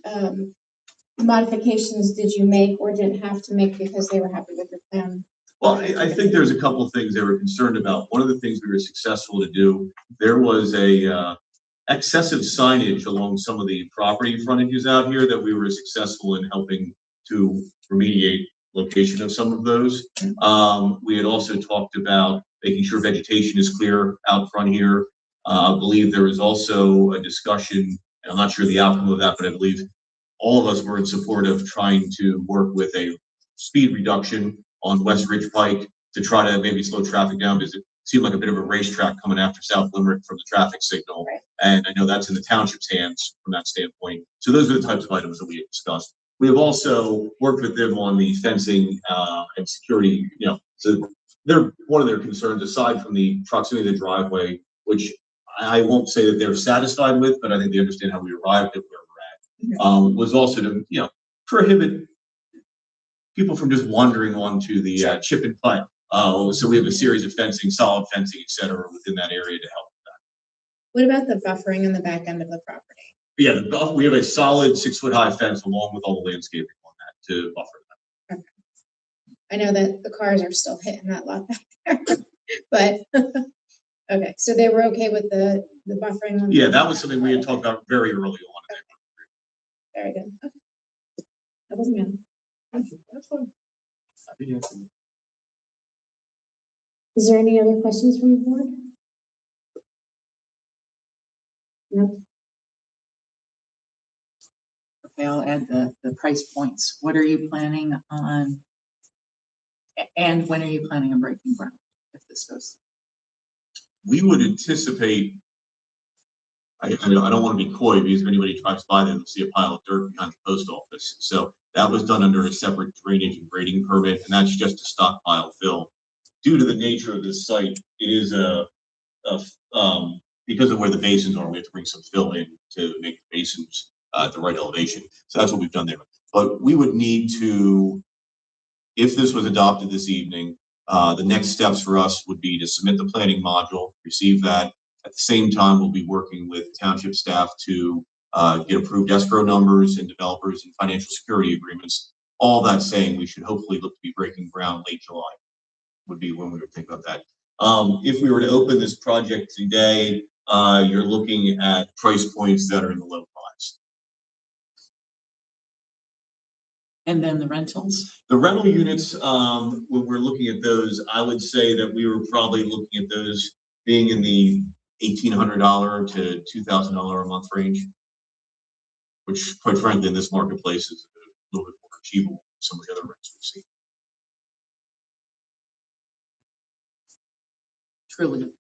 modifications did you make or didn't have to make because they were happy with your plan? Well, I think there's a couple of things they were concerned about. One of the things we were successful to do, there was a excessive signage along some of the property frontages out here that we were successful in helping to remediate location of some of those. We had also talked about making sure vegetation is clear out front here. I believe there was also a discussion, and I'm not sure the outcome of that, but I believe all of us were in support of trying to work with a speed reduction on West Ridge Pike to try to maybe slow traffic down, because it seemed like a bit of a racetrack coming after South Limerick from the traffic signal. Right. And I know that's in the township's hands from that standpoint. So those are the types of items that we had discussed. We have also worked with them on the fencing and security, so one of their concerns, aside from the proximity of the driveway, which I won't say that they're satisfied with, but I think they understand how we arrived at where we're at, was also to, prohibit people from just wandering onto the chip and putt. So we have a series of fencing, solid fencing, et cetera, within that area to help with that. What about the buffering in the back end of the property? Yeah, we have a solid 6-foot-high fence along with all the landscaping on that to buffer that. Okay. I know that the cars are still hitting that lot back there, but, okay, so they were okay with the buffering? on Yeah, the- that was something we had talked about very early on. Very good. Okay. That wasn't good. That's fine. Is there any other questions from the board? No. Okay, I'll add the price points. What are you planning on? And when are you planning on breaking ground if this goes? We would anticipate, I don't want to be coy, because if anybody drives by there, they'll see a pile of dirt behind the post office. So that was done under a separate drainage and grading permit, and that's just a stockpile fill. Due to the nature of this site, it is because of where the basins are, we have to bring some fill in to make the basins at the right elevation. So that's what we've done there. But we would need to, if this was adopted this evening, the next steps for us would be to submit the planning module, receive that. At the same time, we'll be working with township staff to get approved escrow numbers and developers and financial security agreements. All that saying, we should hopefully look to be breaking ground late July would be when we would think about that. If we were to open this project today, you're looking at price points that are in the low fives. And then the rentals? The rental units, when we're looking at those, I would say that we were probably looking at those being in the $1,800 to $2,000 a month range, which quite frankly in this marketplace is a little bit more achievable than some of the other rents we've seen. Truly.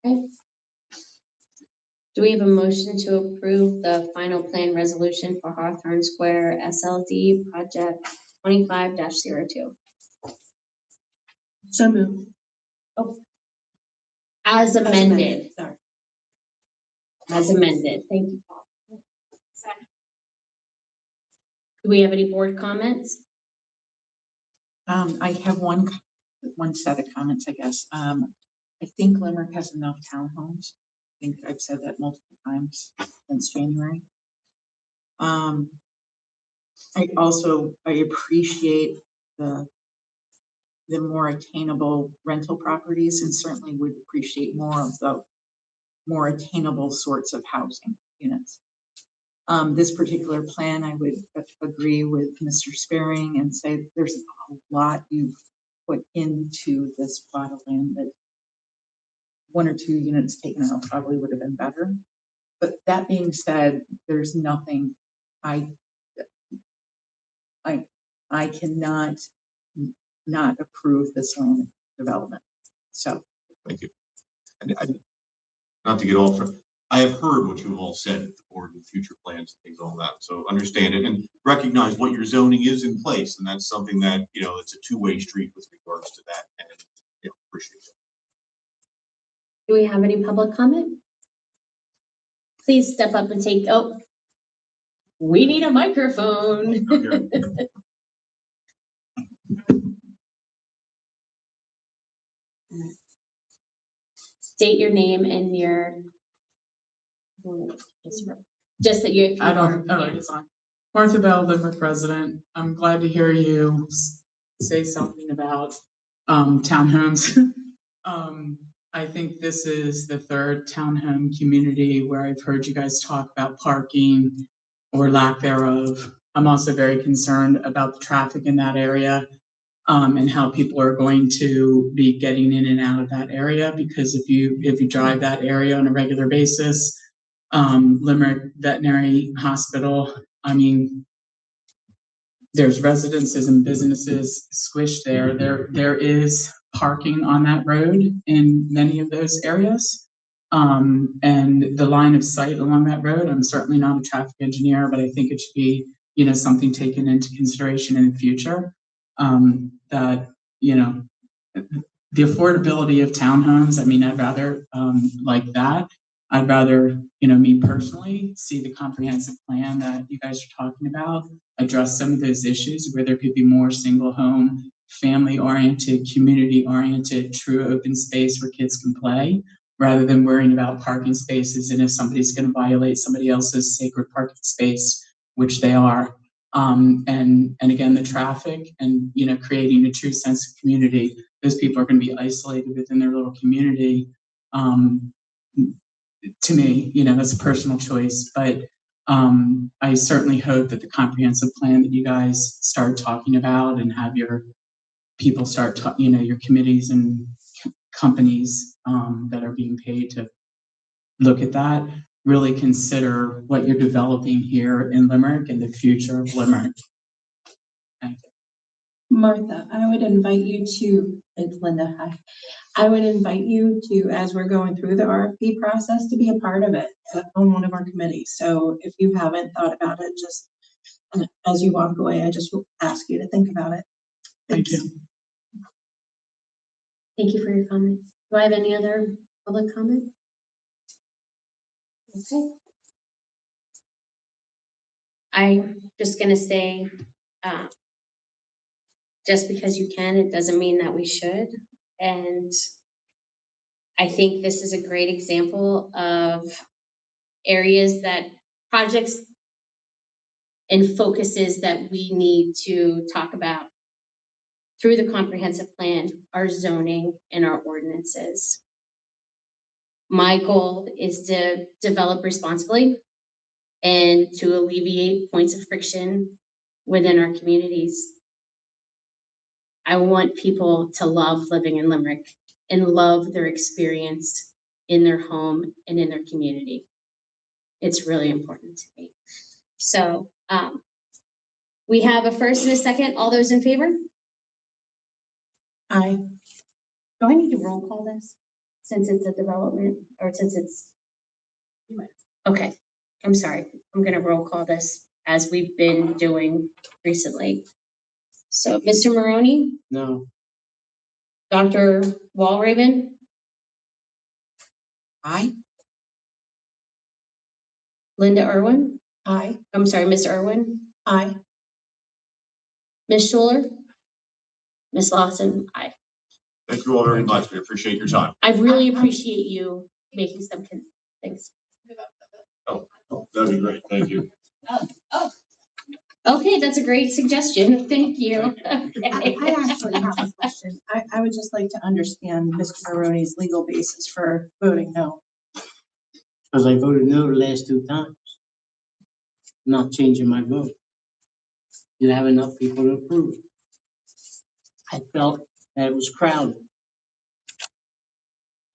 Okay. Do we have a motion to approve the final plan resolution for Hawthorne Square SLD project 25-02? So moved. As amended. Sorry. As amended. Thank you, Paul. Do we have any board comments? I have one set of comments, I guess. I think Limerick has enough townhomes. I think I've said that multiple times since January. I appreciate the more attainable rental properties, and certainly would appreciate more of the more attainable sorts of housing units. This particular plan, I would agree with Mr. Sparing and say there's a lot you've put into this plot of land that 1 or 2 units taken out probably would have been better. But that being said, there's nothing I cannot not approve this land development. So. Thank you. And not to get off, I have heard what you've all said at the board and future plans and things, all that. So understand it and recognize what your zoning is in place. And that's something that, it's a two-way street with regards to that. And, appreciate it. Do we have any public comment? Please step up and take, we need a microphone. State your name and your, just that you. It's on. Martha Bell, Limerick resident. I'm glad to hear you say something about townhomes. I think this is the 3rd townhome community where I've heard you guys talk about parking or lack thereof. I'm also very concerned about the traffic in that area and how people are going to be getting in and out of that area, because if you drive that area on a regular basis, Limerick Veterinary Hospital, there's residences and businesses squished there. There is parking on that road in many of those areas. And the line of sight along that road, I'm certainly not a traffic engineer, but I think it should be, something taken into consideration in the future. That, the affordability of townhomes, I'd rather, like that. I'd rather, me personally, see the comprehensive plan that you guys are talking about, address some of those issues where there could be more single home, family-oriented, community-oriented, true open space where kids can play, rather than worrying about parking spaces and if somebody's going to violate somebody else's sacred parking space, which they are. And again, the traffic and, creating a true sense of community. Those people are going to be isolated within their little community. To me, that's a personal choice, but I certainly hope that the comprehensive plan that you guys start talking about and have your people start, your committees and companies that are being paid to look at that, really consider what you're developing here in Limerick and the future of Limerick. Thank you. Martha, I would invite you to, it's Linda, hi. I would invite you to, as we're going through the RFP process, to be a part of it on one of our committees. So if you haven't thought about it, just as you walk away, I just will ask you to think about it. Thank you. Thank you for your comments. Do I have any other public comment? Okay. I'm just going to say, just because you can, it doesn't mean that we should. And I think this is a great example of areas that projects and focuses that we need to talk about through the comprehensive plan, our zoning and our ordinances. My goal is to develop responsibly and to alleviate points of friction within our communities. I want people to love living in Limerick and love their experience in their home and in their community. It's really important to me. So we have a first and a second. All those in favor? Aye. Do I need to roll call this since it's a development or since it's Okay, I'm sorry. I'm gonna roll call this as we've been doing recently. So, Mr. Maroney, No. Dr. Walraven, Aye. Linda Irwin, Aye. I'm sorry, Ms. Irwin, Aye. Ms. Schuler, Ms. Lawson, aye. Thank you all very much. We appreciate your time. I really appreciate you making some things. Oh, that'd be great. Thank you. Okay, that's a great suggestion. Thank you. I actually have a question. I would just like to understand Mr. Maroney's legal basis for voting no. Because I voted no the last 2 times. Not changing my vote. Didn't have enough people to approve. I felt that it was crowded.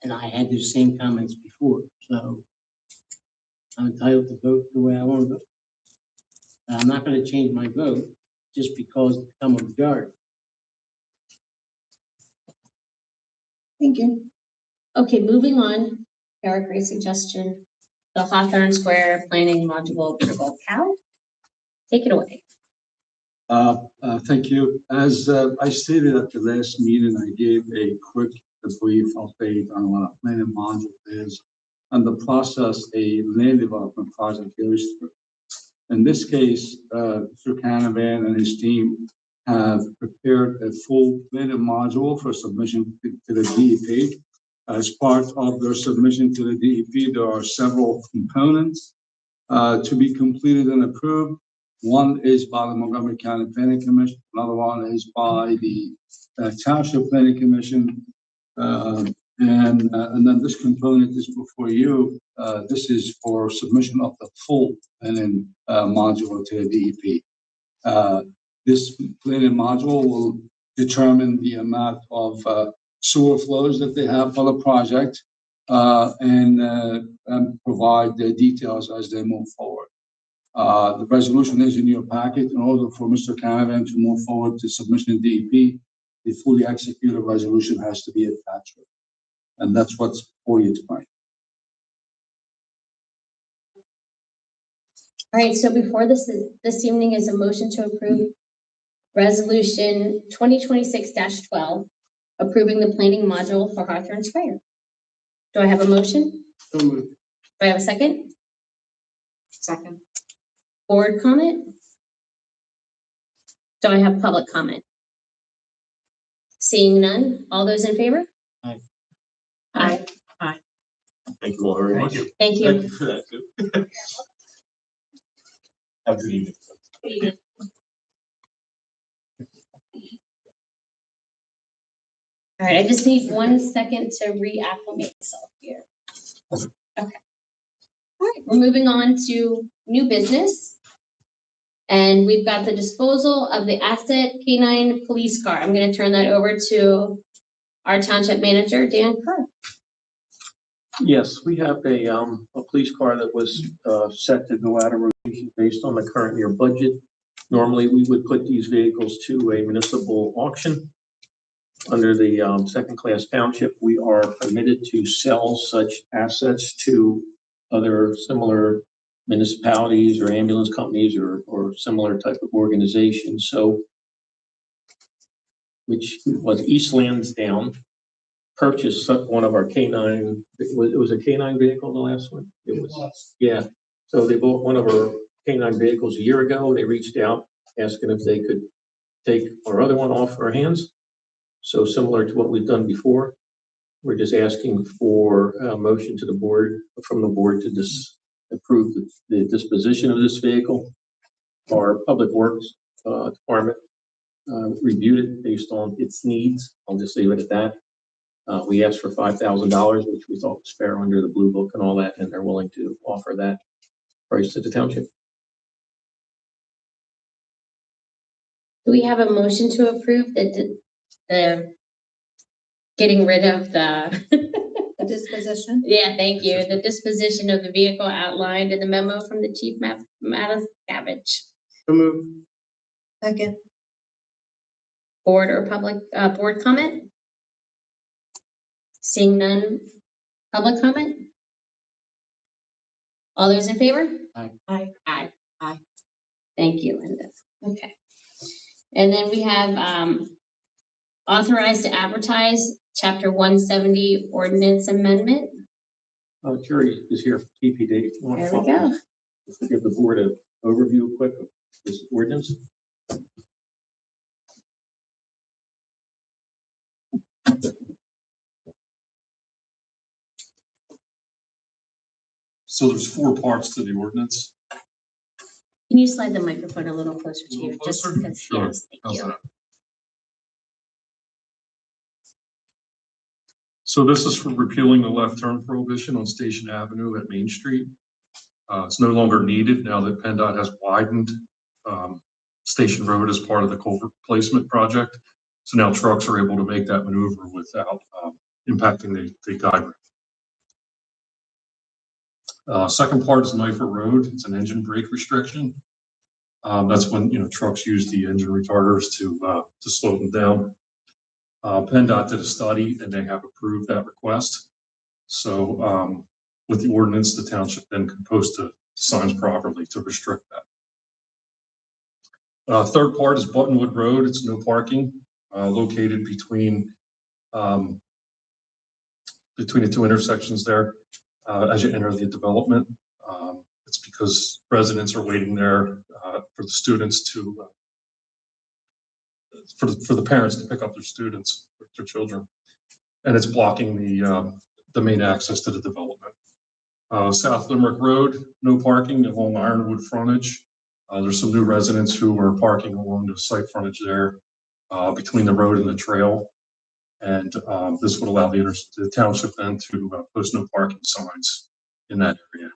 And I had the same comments before, so I'm entitled to vote the way I want to vote. And I'm not going to change my vote just because it's become a majority. Thank you. Okay, moving on. Eric, great suggestion. The Hawthorne Square planning module approval. Cal, take it away. Thank you. As I stated at the last meeting, I gave a quick brief update on what a planning module is and the process a land development project goes through. In this case, Mr. Canavan and his team have prepared a full planning module for submission to the DEP. As part of their submission to the DEP, there are several components to be completed and approved. One is by the Montgomery County Planning Commission. Another one is by the Township Planning Commission. And then this component is before you. This is for submission of the full planning module to the DEP. This planning module will determine the amount of sewer flows that they have for the project and provide the details as they move forward. The resolution is in your packet. In order for Mr. Canavan to move forward to submission to DEP, the fully executed resolution has to be attached. And that's what's for you tonight. All right, so before this evening is a motion to approve resolution 2026-12, approving the planning module for Hawthorne Square. Do I have a motion? So moved. Do I have a second? Second. Board comment? Do I have public comment? Seeing none, all those in favor? Aye. Aye. Thank you all very much. Thank Thank you. you for that too. Have a good evening. All right, I just need 1 second to reacclimate myself here. Okay. All right, we're moving on to new business. And we've got the disposal of the asset K9 police car. I'm going to turn that over to our township manager, Dan Kerr. Yes, we have a police car that was set to go out of rotation based on the current year budget. Normally, we would put these vehicles to a municipal auction. Under the second-class township, we are permitted to sell such assets to other similar municipalities or ambulance companies or similar type of organizations. So, which was East Lansdowne purchased one of our K9. It was a K9 vehicle, the last one. It was, yeah. So they bought one of our K9 vehicles a year ago. They reached out asking if they could take our other one off our hands. So similar to what we've done before, we're just asking for a motion to the board, from the board, to approve the disposition of this vehicle. Our Public Works Department reviewed it based on its needs. I'll just leave it at that. We asked for $5,000, which we thought was fair under the Blue Book and all that, and they're willing to offer that price to the township. Do we have a motion to approve the getting rid of the The disposition? yeah, thank you. The disposition of the vehicle outlined in the memo from the Chief Mattis-Savage. So moved. Second. Board or public board comment? Seeing none, public comment? All those in favor? Aye. Aye. Aye. Aye. Thank you, Linda. Okay. And then we have authorized to advertise chapter 170 ordinance amendment. Jerry is here for TPD. You want to There we go. give the board an overview quick of this ordinance? So there's 4 parts to the ordinance. Can you slide the microphone a little closer to you? Just Closer? because, Sure. yes, thank How's you. that? So this is for repealing the left turn prohibition on Station Avenue at Main Street. It's no longer needed now that PennDOT has widened Station Road as part of the culvert placement project. So now trucks are able to make that maneuver without impacting the guide rail. Second part is Knifer Road. It's an engine brake restriction. That's when trucks use the engine retarders to slow them down. PennDOT did a study and they have approved that request. So with the ordinance, the township then can post the signs properly to restrict that. Third part is Buttonwood Road. It's no parking located between the 2 intersections there as you enter the development. It's because residents are waiting there for the students to for the parents to pick up their students, their children, and it's blocking the main access to the development. South Limerick Road, no parking along Ironwood frontage. There's some new residents who are parking along the site frontage there between the road and the trail, and this would allow the township then to post no parking signs in that area.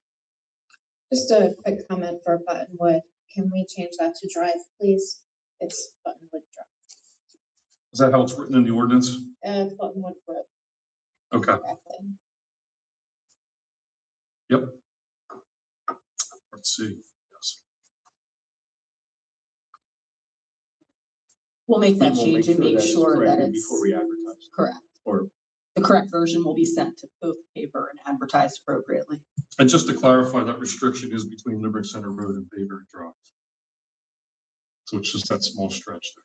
Just a quick comment for Buttonwood. Can we change that to drive, please? It's Buttonwood Drive. Is that how it's written in the ordinance? Buttonwood Road. Okay. Correctly. Yep. Let's see. Yes. We'll make that We'll change and make that's sure that correct it's before we advertise. correct. Or The correct version will be sent to both paper and advertised appropriately. And just to clarify, that restriction is between Limerick Center Road and Bayberry Drive. So it's just that small stretch there.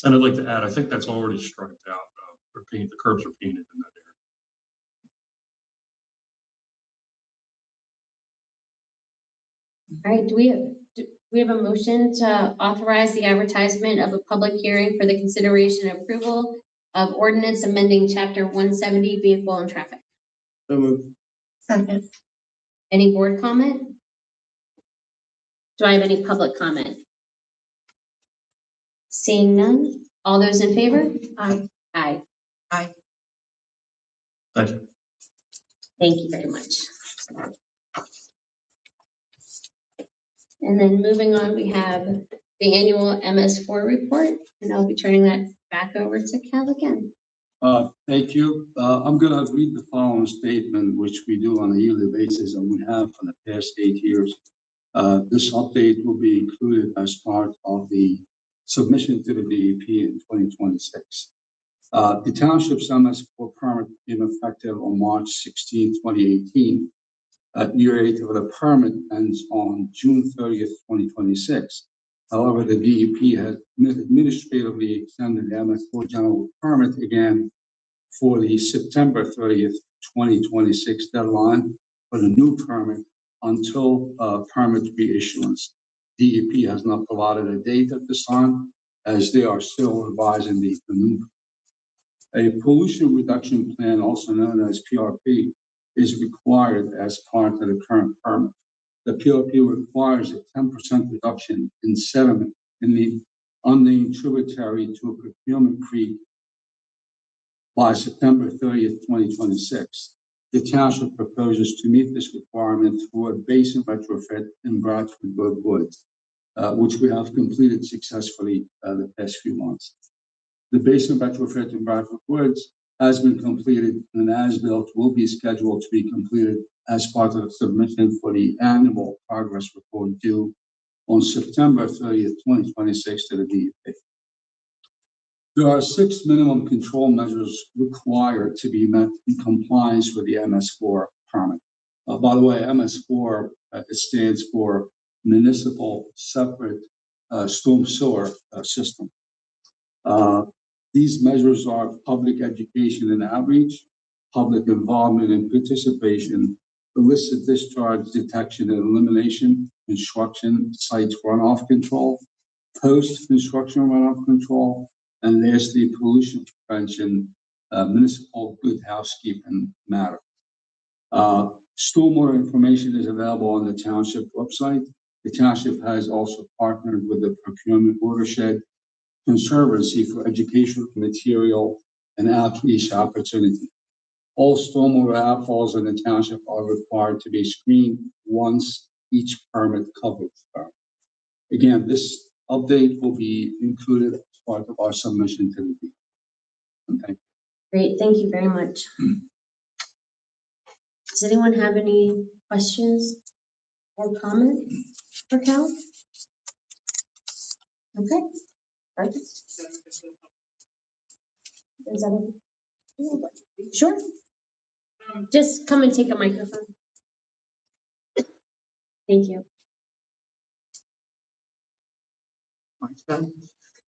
And I'd like to add, I think that's already striped out. The curbs are painted in that area. All right, do we have a motion to authorize the advertisement of a public hearing for the consideration and approval of ordinance amending chapter 170 vehicle and traffic? So moved. Second. Any board comment? Do I have any public comment? Seeing none, all those in favor? Aye. Aye. Aye. Thank you. Thank you very much. And then moving on, we have the annual MS4 report, and I'll be turning that back over to Cal again. Thank you. I'm going to read the following statement, which we do on a yearly basis, and we have for the past 8 years. This update will be included as part of the submission to the DEP in 2026. The township's MS4 permit became effective on March 16, 2018. Year 8 of the permit ends on June 30th, 2026. However, the DEP has administratively extended the MS4 general permit again for the September 30th, 2026 deadline for the new permit until permit reissuance. DEP has not provided a date at this time, as they are still revising the new. A pollution reduction plan, also known as PRP, is required as part of the current permit. The PRP requires a 10% reduction in sediment in the unnamed tributary to Procurement Creek by September 30th, 2026. The township proposes to meet this requirement through a basin retrofit in Bradford Woods, which we have completed successfully the past few months. The basin retrofit in Bradford Woods has been completed, and as-built will be scheduled to be completed as part of the submission for the annual progress report due on September 30th, 2026 to the DEP. There are 6 minimum control measures required to be met in compliance with the MS4 permit. By the way, MS4 it stands for Municipal Separate Storm Sewer System. These measures are public education and outreach, public involvement and participation, illicit discharge detection and elimination, construction sites runoff control, post-construction runoff control, and lastly, pollution prevention, municipal good housekeeping matter. Stormwater information is available on the township website. The township has also partnered with the Procurement Watershed Conservancy for educational material and outreach opportunity. All stormwater outfalls in the township are required to be screened once each permit coverage term. Again, this update will be included as part of our submission to the DEP. Okay. Great, thank you very much. Does anyone have any questions or comments for Cal? Okay, perfect. Is that okay? Sure. Just come and take a microphone. Thank you.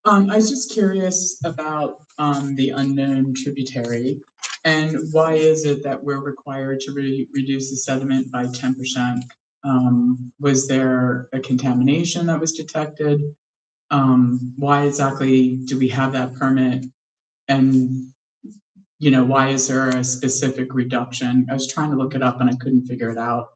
I was just curious about the unknown tributary, and why is it that we're required to reduce the sediment by 10%? Was there a contamination that was detected? Why exactly do we have that permit? And why is there a specific reduction? I was trying to look it up and I couldn't figure it out.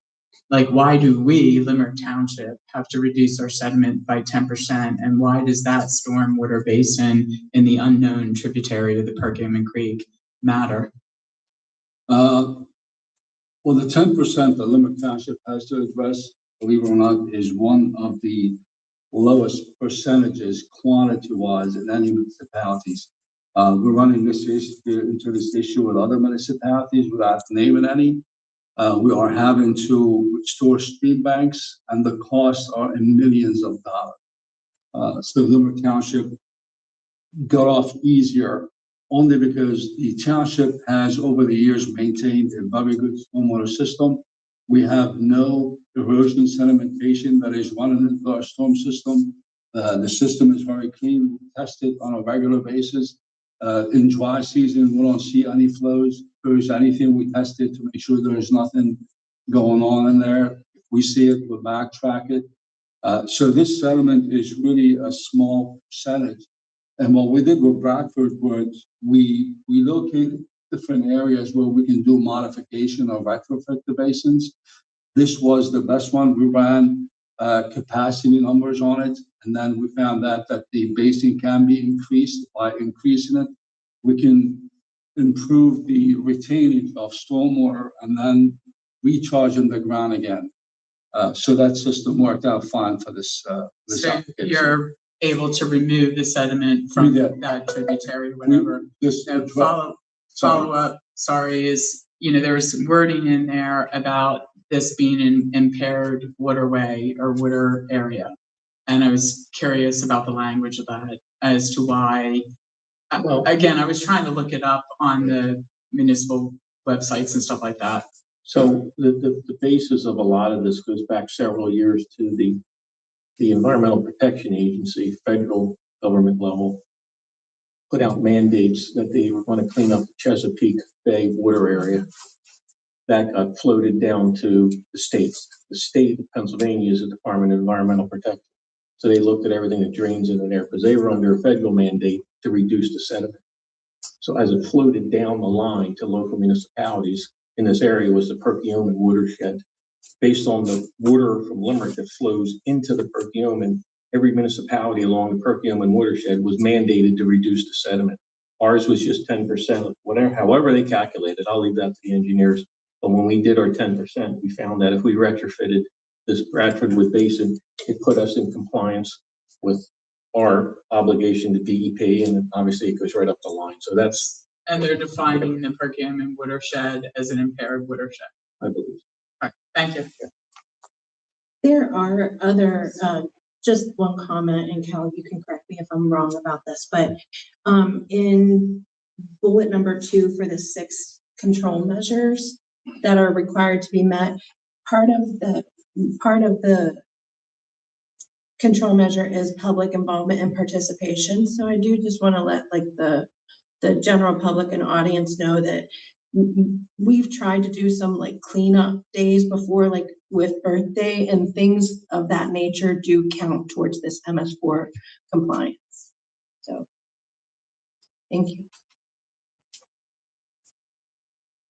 Like, why do we, Limerick Township, have to reduce our sediment by 10%? And why does that stormwater basin in the unknown tributary of the Perkiomen Creek matter? Well, the 10% that Limerick Township has to address, believe it or not, is one of the lowest percentages quantity-wise in any municipalities. We're running this into this issue with other municipalities without naming any. We are having to restore stream banks, and the costs are in millions of dollars. So Limerick Township got off easier only because the township has over the years maintained a very good stormwater system. We have no erosion sedimentation that is running into our storm system. The system is very clean. We test it on a regular basis. In dry season, we don't see any flows. If there's anything, we test it to make sure there's nothing going on in there. If we see it, we'll backtrack it. So this sediment is really a small percentage. And what we did with Bradford was we located different areas where we can do modification or retrofit the basins. This was the best one. We ran capacity numbers on it, and then we found that the basin can be increased. By increasing it, we can improve the retainage of stormwater and then recharge in the ground again. So that system worked out fine for this. So you're able to remove the sediment from that tributary, whatever. Follow up. Sorry, is there was some wording in there about this being an impaired waterway or water area. And I was curious about the language of that as to why, well, again, I was trying to look it up on the municipal websites and stuff like that. So the basis of a lot of this goes back several years to the Environmental Protection Agency, federal government level, put out mandates that they were going to clean up the Chesapeake Bay water area. That got floated down to the states. The state of Pennsylvania is the Department of Environmental Protection. So they looked at everything that drains into there because they were under a federal mandate to reduce the sediment. So as it floated down the line to local municipalities, in this area was the Perkiomen watershed. Based on the water from Limerick that flows into the Perkiomen, every municipality along the Perkiomen watershed was mandated to reduce the sediment. Ours was just 10%, whatever, however they calculated. I'll leave that to the engineers. But when we did our 10%, we found that if we retrofitted this Bradford Wood Basin, it put us in compliance with our obligation to DEP, and obviously it goes right up the line. So that's. And they're defining the Perkiomen watershed as an impaired watershed. I believe. All right, thank you. There are other just one comment, and Cal, you can correct me if I'm wrong about this, but in bullet number 2 for the 6 control measures that are required to be met, part of the control measure is public involvement and participation. So I do just want to let like the general public and audience know that we've tried to do some like cleanup days before, like with birthday and things of that nature do count towards this MS4 compliance. So thank you.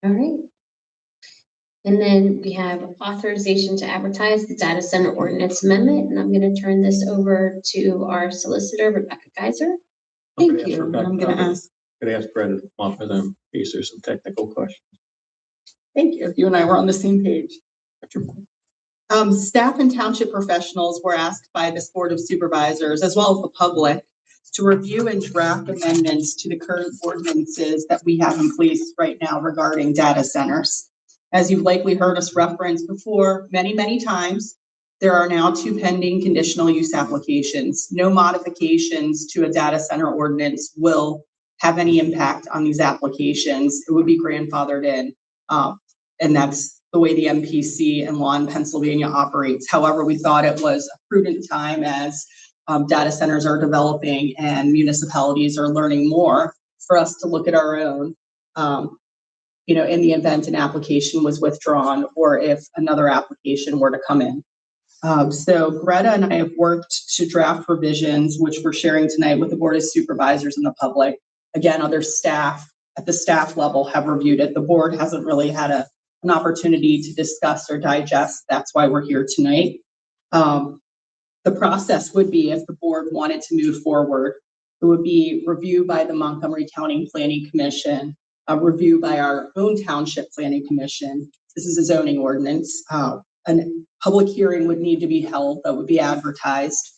All right. And then we have authorization to advertise the data center ordinance amendment, and I'm going to turn this over to our solicitor, Rebecca Geiser. Thank you. And I'm going to ask. Could I ask Brett to come up with them in case there's some technical questions? Thank you. You and I were on the same page. Staff and township professionals were asked by this Board of Supervisors, as well as the public, to review and draft amendments to the current ordinances that we have in place right now regarding data centers. As you've likely heard us reference before many, many times, there are now 2 pending conditional use applications. No modifications to a data center ordinance will have any impact on these applications. It would be grandfathered in. And that's the way the MPC and law in Pennsylvania operates. However, we thought it was a prudent time as data centers are developing and municipalities are learning more for us to look at our own, in the event an application was withdrawn or if another application were to come in. So Greta and I have worked to draft revisions, which we're sharing tonight with the Board of Supervisors and the public. Again, other staff at the staff level have reviewed it. The board hasn't really had an opportunity to discuss or digest. That's why we're here tonight. The process would be, if the board wanted to move forward, it would be review by the Montgomery County Planning Commission, a review by our own Township Planning Commission. This is a zoning ordinance. A public hearing would need to be held that would be advertised.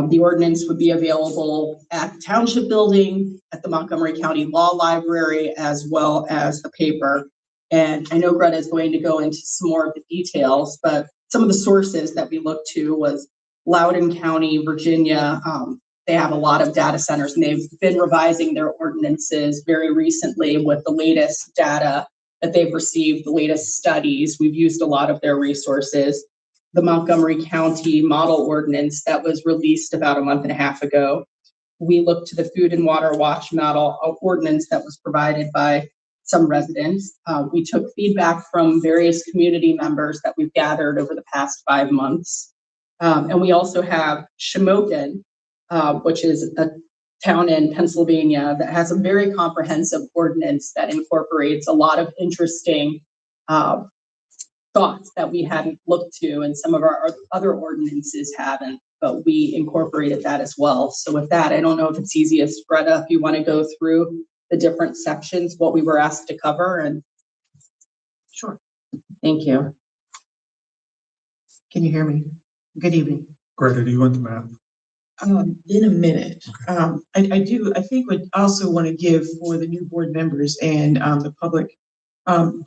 The ordinance would be available at the Township Building, at the Montgomery County Law Library, as well as the paper. And I know Greta is going to go into some more of the details, but some of the sources that we looked to was Loudoun County, Virginia. They have a lot of data centers, and they've been revising their ordinances very recently with the latest data that they've received, the latest studies. We've used a lot of their resources. The Montgomery County model ordinance that was released about a month and a half ago. We looked to the Food and Water Watch model ordinance that was provided by some residents. We took feedback from various community members that we've gathered over the past 5 months. And we also have Shamokin, which is a town in Pennsylvania that has a very comprehensive ordinance that incorporates a lot of interesting thoughts that we hadn't looked to, and some of our other ordinances haven't, but we incorporated that as well. So with that, I don't know if it's easiest, Greta, if you want to go through the different sections, what we were asked to cover. And Sure. Thank you. Can you hear me? Good evening. Greta, do you want the map? In a minute. I think would also want to give for the new board members and the public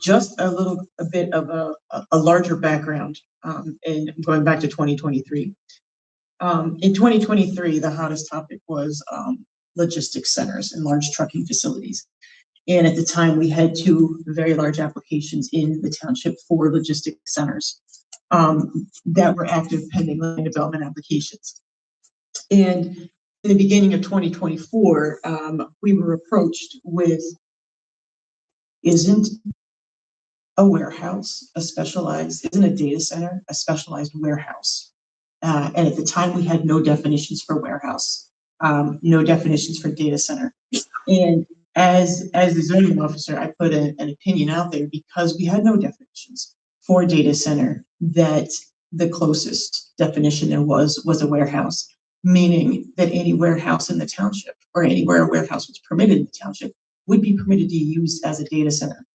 just a bit of a larger background and going back to 2023. In 2023, the hottest topic was logistics centers and large trucking facilities. And at the time, we had 2 very large applications in the township for logistics centers that were active pending land development applications. And in the beginning of 2024, we were approached with, isn't a warehouse isn't a data center a specialized warehouse? And at the time, we had no definitions for warehouse, no definitions for data center. And as the zoning officer, I put an opinion out there because we had no definitions for data center, that the closest definition there was a warehouse, meaning that any warehouse in the township or anywhere a warehouse was permitted in the township would be permitted to use as a data center.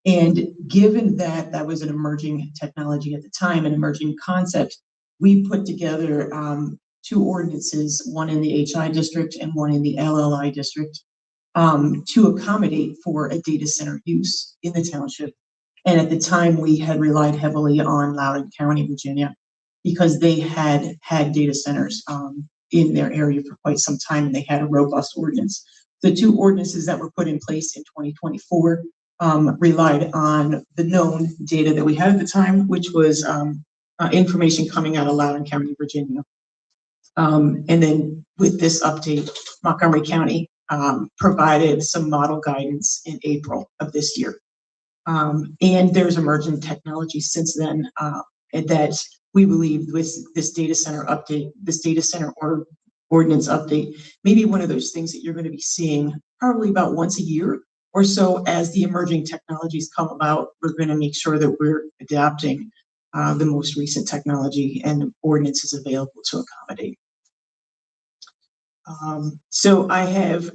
And given that that was an emerging technology at the time, an emerging concept, we put together 2 ordinances, one in the HI district and one in the LLI district, to accommodate for a data center use in the township. And at the time, we had relied heavily on Loudoun County, Virginia. because they had data centers in their area for quite some time, and they had a robust ordinance. The two ordinances that were put in place in 2024 relied on the known data that we had at the time, which was information coming out of Loudoun County, Virginia. And then with this update, Montgomery County provided some model guidance in April of this year. And there's emerging technology since then that we believe with this data center update, this data center ordinance update, maybe one of those things that you're going to be seeing probably about once a year or so as the emerging technologies come about. We're going to make sure that we're adapting the most recent technology and ordinances available to accommodate. So I have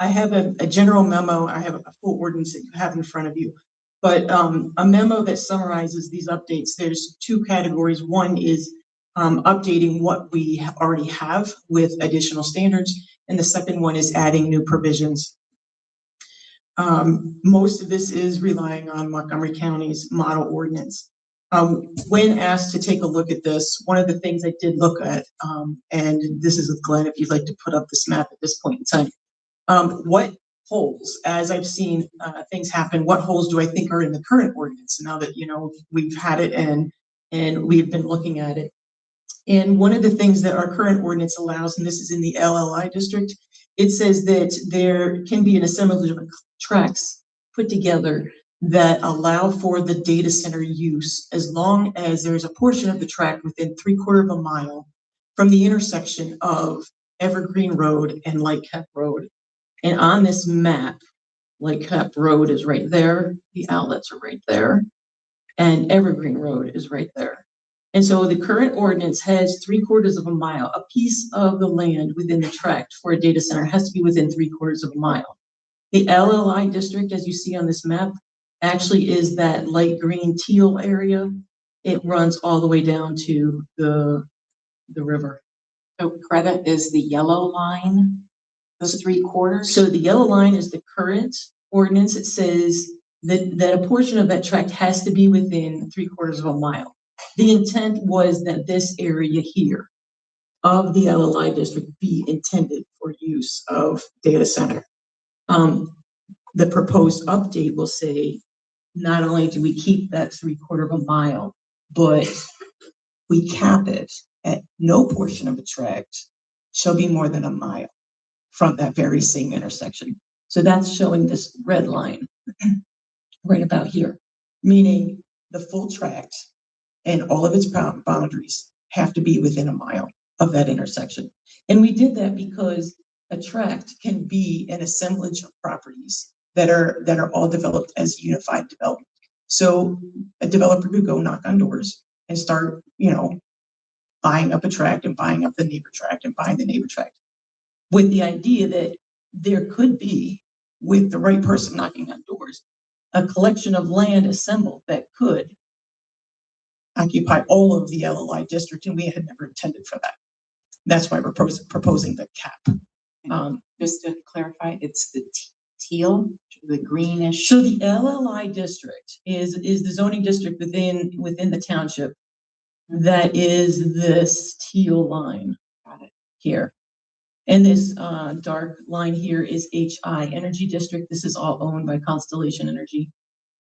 a general memo. I have a full ordinance that you have in front of you, but a memo that summarizes these updates. There's two categories. One is updating what we already have with additional standards, and the second one is adding new provisions. Most of this is relying on Montgomery County's model ordinance. When asked to take a look at this, one of the things I did look at, and this is with Glenn, if you'd like to put up this map at this point in time, what holes, as I've seen things happen, what holes do I think are in the current ordinance now that, you know, we've had it and we've been looking at it. And one of the things that our current ordinance allows, and this is in the LLI district, it says that there can be an assemblage of tracts put together that allow for the data center use as long as there's a portion of the tract within 3/4 of a mile from the intersection of Evergreen Road and Lightcap Road. And on this map, Lightcap Road is right there, the outlets are right there, and Evergreen Road is right there. And so the current ordinance has 3/4 of a mile. A piece of the land within the tract for a data center has to be within 3/4 of a mile. The LLI district, as you see on this map, actually is that light green teal area. It runs all the way down to the river. So credit is the yellow line, those 3/4? So the yellow line is the current ordinance. It says that a portion of that tract has to be within 3/4 of a mile. The intent was that this area here of the LLI district be intended for use of data center. The proposed update will say, not only do we keep that 3/4 of a mile, but we cap it at no portion of the tract shall be more than a mile from that very same intersection. So that's showing this red line right about here, meaning the full tract and all of its boundaries have to be within a mile of that intersection. And we did that because a tract can be an assemblage of properties that are all developed as unified development. So a developer could go knock on doors and start, you know, buying up a tract and buying up the neighbor tract and buying the neighbor tract, with the idea that there could be, with the right person knocking on doors, a collection of land assembled that could occupy all of the LLI district, and we had never intended for that. That's why we're proposing the cap. Just to clarify, it's the teal, the greenish. So the LLI district is the zoning district within the township that is this teal line. Got it. Here. And this dark line here is HI Energy District. This is all owned by Constellation Energy.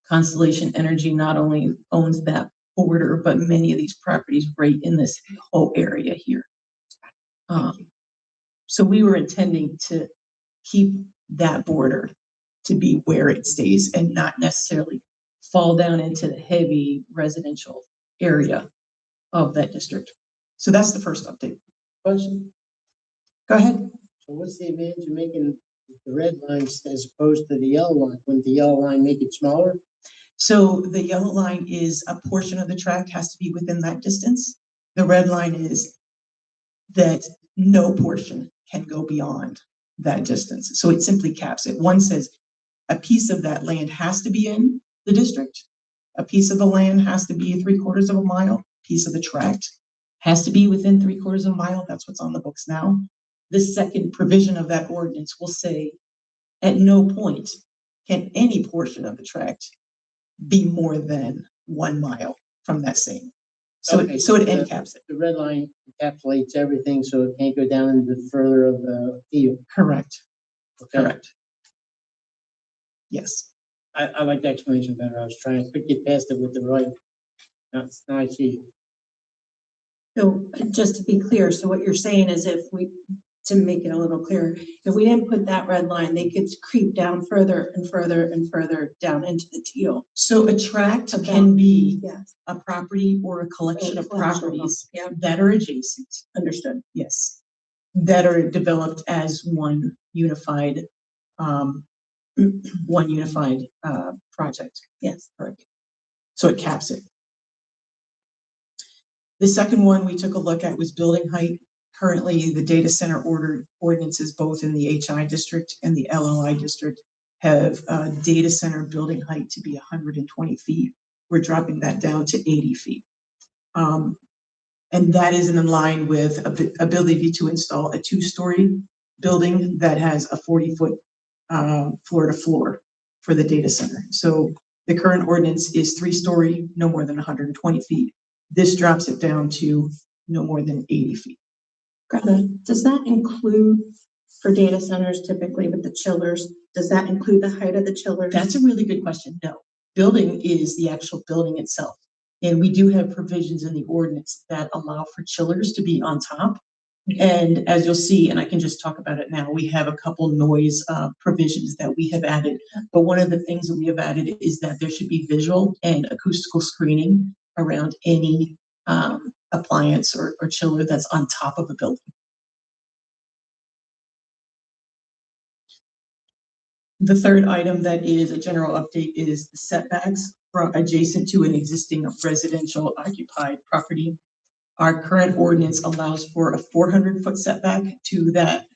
Constellation Energy not only owns that border, but many of these properties right in this whole area here. So we were intending to keep that border to be where it stays and not necessarily fall down into the heavy residential area of that district. So that's the first update. Question. Go ahead. So what's the advantage of making the red lines as opposed to the yellow line? Wouldn't the yellow line make it smaller? So the yellow line is a portion of the tract has to be within that distance. The red line is that no portion can go beyond that distance. So it simply caps it. One says a piece of that land has to be in the district. A piece of the land has to be 3/4 of a mile. Piece of the tract has to be within 3/4 of a mile. That's what's on the books now. The second provision of that ordinance will say at no point can any portion of the tract be more than 1 mile from that same So, Okay, so it end caps it. The red line encapsulates everything, so it can't go down into further of the field. Correct, Okay? correct. Yes. I like the explanation better. I was trying to quickly past it with the right. Now I see. So just to be clear, so what you're saying is to make it a little clearer, if we didn't put that red line, they could creep down further and further and further down into the teal. So a tract can be Yes, a property or a collection of properties yeah, that are adjacent. understood. Yes. That are developed as one unified, project. Yes. Correct. So it caps it. The second one we took a look at was building height. Currently, the data center ordinances, both in the HI district and the LLI district, have data center building height to be 120 feet. We're dropping that down to 80 feet. And that is in line with ability to install a 2-story building that has a 40-foot floor to floor for the data center. So the current ordinance is 3-story, no more than 120 feet. This drops it down to no more than 80 feet. Greta, does that include for data centers typically with the chillers? Does that include the height of the chillers? That's a really good question. No. Building is the actual building itself. And we do have provisions in the ordinance that allow for chillers to be on top. And as you'll see, and I can just talk about it now, we have a couple noise provisions that we have added. But one of the things that we have added is that there should be visual and acoustical screening around any appliance or chiller that's on top of a building. The third item that is a general update is the setbacks from adjacent to an existing residential occupied property. Our current ordinance allows for a 400-foot setback to that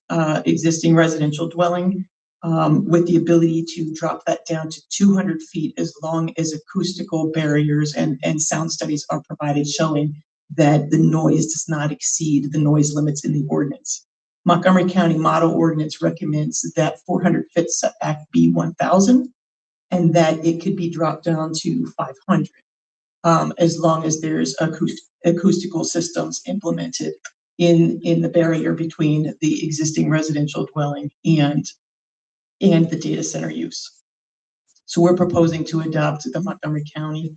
existing residential dwelling, with the ability to drop that down to 200 feet as long as acoustical barriers and sound studies are provided showing that the noise does not exceed the noise limits in the ordinance. Montgomery County Model Ordinance recommends that 400-foot setback be 1,000 and that it could be dropped down to 500. As long as there's acoustical systems implemented in the barrier between the existing residential dwelling and the data center use. So we're proposing to adopt the Montgomery County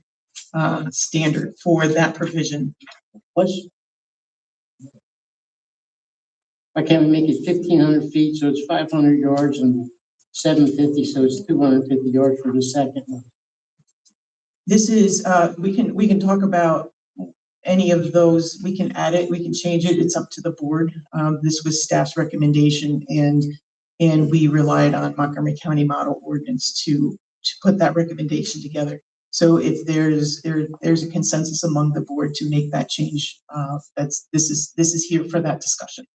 standard for that provision. Why can't we make it 1,500 feet, so it's 500 yards, and 750, so it's 250 yards for the second one? This is, we can talk about any of those. We can add it, we can change it. It's up to the board. This was staff's recommendation, and we relied on Montgomery County Model Ordinance to put that recommendation together. So if there's a consensus among the board to make that change, this is here for that discussion.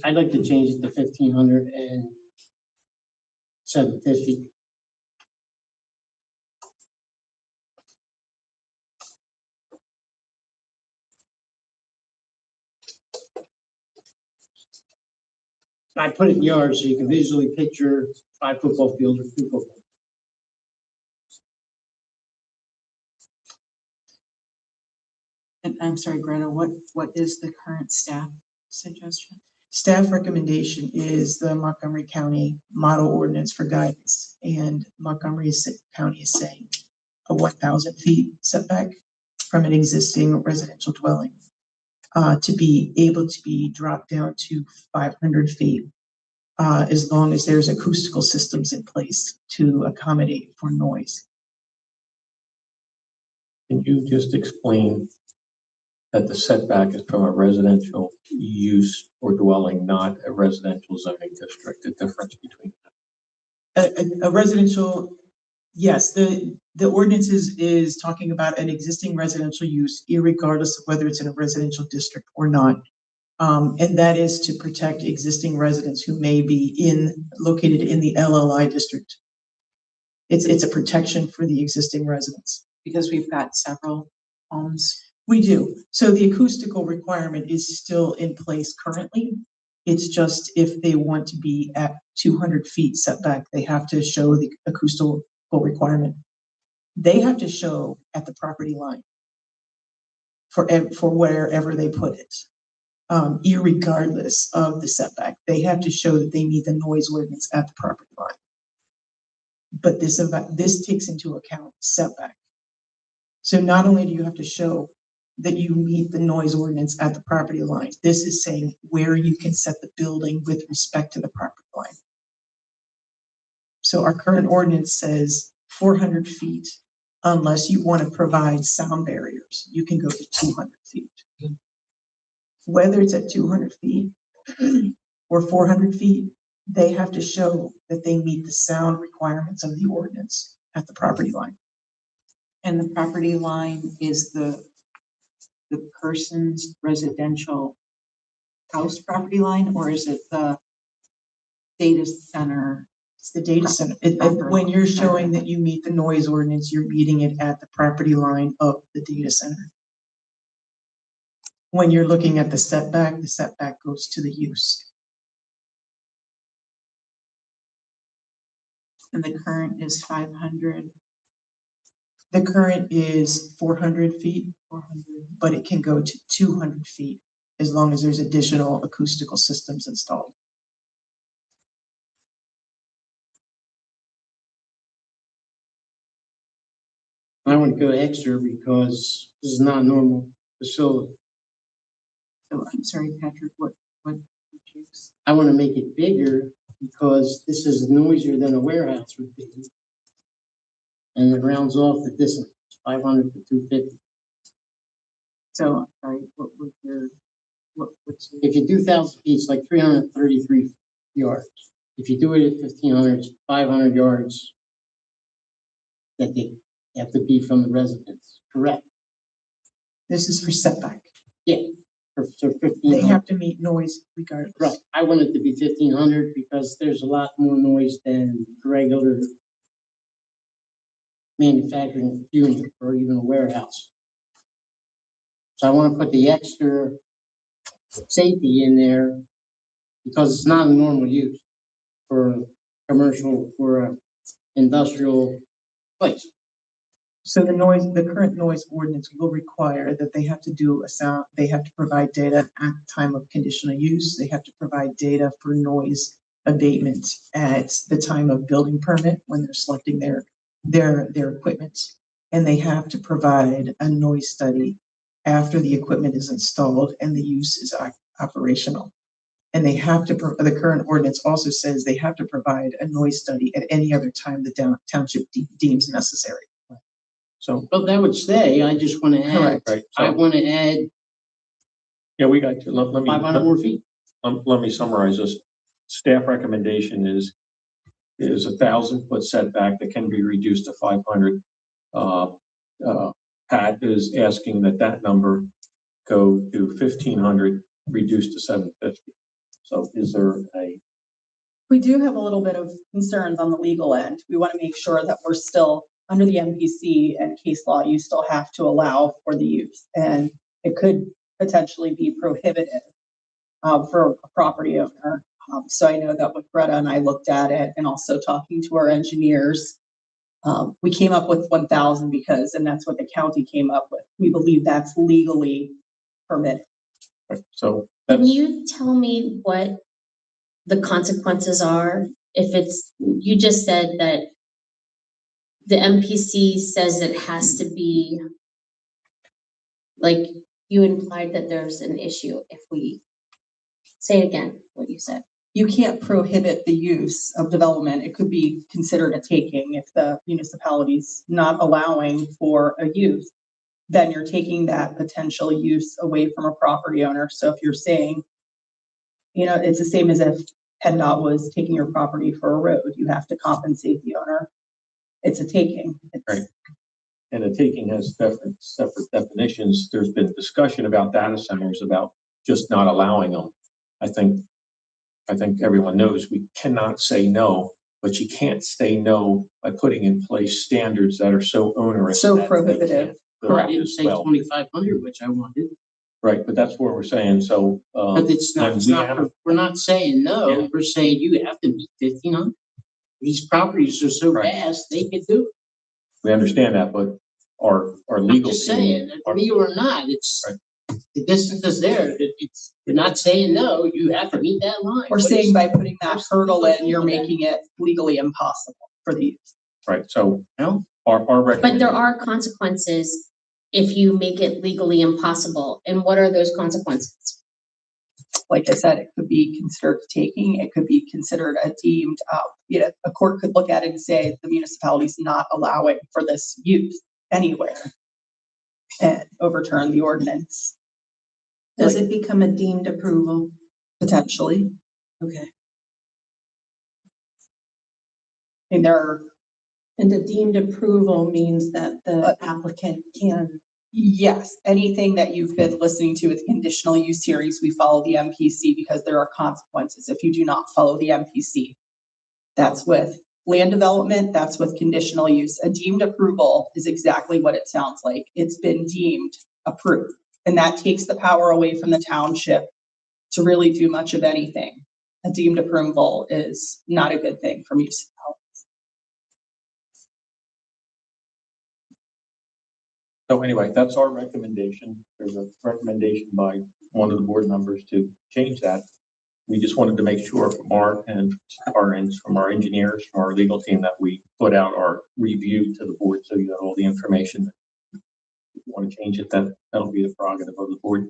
I'd like to change it to 1,500 and 750. I put it in yards so you can visually picture 5 football fields or 2 football fields. And I'm sorry, Greta, what is the current staff suggestion? Staff recommendation is the Montgomery County Model Ordinance for guidance, and Montgomery County is saying a 1,000 feet setback from an existing residential dwelling to be able to be dropped down to 500 feet as long as there's acoustical systems in place to accommodate for noise. Can you just explain that the setback is from a residential use or dwelling, not a residential zoning district, the difference between them? A residential, yes, the ordinance is talking about an existing residential use, irregardless of whether it's in a residential district or not. And that is to protect existing residents who may be located in the LLI district. It's a protection for the existing residents. Because we've got several homes. We do. So the acoustical requirement is still in place currently. It's just if they want to be at 200 feet setback, they have to show the acoustical requirement. they have to show at the property line for wherever they put it. Irregardless of the setback, they have to show that they meet the noise ordinance at the property line. But this takes into account setback. So not only do you have to show that you meet the noise ordinance at the property line, this is saying where you can set the building with respect to the property line. So our current ordinance says 400 feet, unless you want to provide sound barriers, you can go to 200 feet. Whether it's at 200 feet or 400 feet, they have to show that they meet the sound requirements of the ordinance at the property line. And the property line is the person's residential house property line, or is it the data center? It's the data center. When you're showing that you meet the noise ordinance, you're meeting it at the property line of the data center. When you're looking at the setback goes to the use. And the current is 500. The current is 400 feet, but it can go to 200 feet as long as there's additional acoustical systems installed. I want to go extra because this is not a normal facility. So I'm sorry, Patrick, what choose? I want to make it bigger because this is noisier than a warehouse would be. And it rounds off the distance, 500 to 250. So I'm sorry, what's If you do 1,000 feet, it's like 333 yards. If you do it at 1,500, it's 500 yards that they have to be from the residence, correct? This is for setback. Yeah, so 1,500. They have to meet noise regardless. Right, I want it to be 1,500 because there's a lot more noise than regular manufacturing unit or even a warehouse. So I want to put the extra safety in there because it's not a normal use for commercial, for industrial place. So the current noise ordinance will require that they have to do they have to provide data at the time of conditional use. They have to provide data for noise abatement at the time of building permit when they're selecting their equipment. And they have to provide a noise study after the equipment is installed and the use is operational. And they have to, the current ordinance also says they have to provide a noise study at any other time the township deems necessary. So, But that would stay, I just want to add, Correct. right, I so, want to add yeah, we got to, let 500 more feet. let me summarize this. Staff recommendation is 1,000-foot setback that can be reduced to 500. Pat is asking that number go to 1,500, reduced to 750. So is there We do have a little bit of concerns on the legal end. We want to make sure that we're still under the MPC and case law, you still have to allow for the use, and it could potentially be prohibitive for a property owner. So I know that with Greta and I looked at it, and also talking to our engineers, we came up with 1,000 because, and that's what the county came up with. We believe that's legally permitted. so? Can you tell me what the consequences are? If it's, you just said that the MPC says it has to be, like, you implied that there's an issue if we, say it again, what you said. You can't prohibit the use of development. It could be considered a taking if the municipality's not allowing for a use. Then you're taking that potential use away from a property owner. So if you're saying, it's the same as if PennDOT was taking your property for a road, you have to compensate the owner. It's a taking. Right. And a taking has separate definitions. There's been discussion about data centers, about just not allowing them. I think everyone knows we cannot say no, but you can't say no by putting in place standards that are so onerous. So prohibitive. I didn't say 2,500, which I wanted. Right, but that's what we're saying, so. But it's not, we're not saying no, Yeah. We're saying you have to meet 1,500. These properties are so Right. vast, they could do it. We understand that, but our I'm legal just team. saying, legal or not, it's, the distance is there. You're not saying no, you have to meet that line. We're saying by putting that hurdle in, you're making it legally impossible for the youth. Right, so No? our But recommendation. there are consequences if you make it legally impossible. And what are those consequences? Like I said, it could be considered taking, it could be considered a deemed, a court could look at it and say the municipality's not allowing for this use anywhere and overturn the ordinance. Does it become a deemed approval? Potentially. Okay. And there are, And the deemed approval means that the applicant can. yes, anything that you've been listening to with conditional use hearings, we follow the MPC because there are consequences if you do not follow the MPC. That's with land development, that's with conditional use. A deemed approval is exactly what it sounds like. It's been deemed approved. And that takes the power away from the township to really do much of anything. A deemed approval is not a good thing for municipalities. So anyway, that's our recommendation. There's a recommendation by one of the board members to change that. We just wanted to make sure from our end, from our engineers, from our legal team, that we put out our review to the board so you have all the information. If you want to change it, that'll be the prerogative of the board.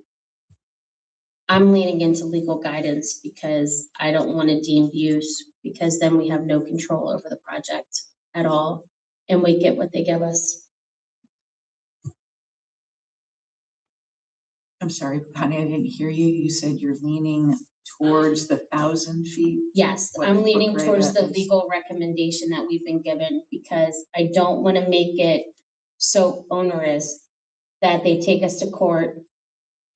I'm leaning into legal guidance because I don't want to deem use, because then we have no control over the project at all. And we get what they give us. I'm sorry, Connie, I didn't hear you. You said you're leaning towards the 1,000 feet. Yes, What- I'm what leaning grade towards that the is? legal recommendation that we've been given because I don't want to make it so onerous that they take us to court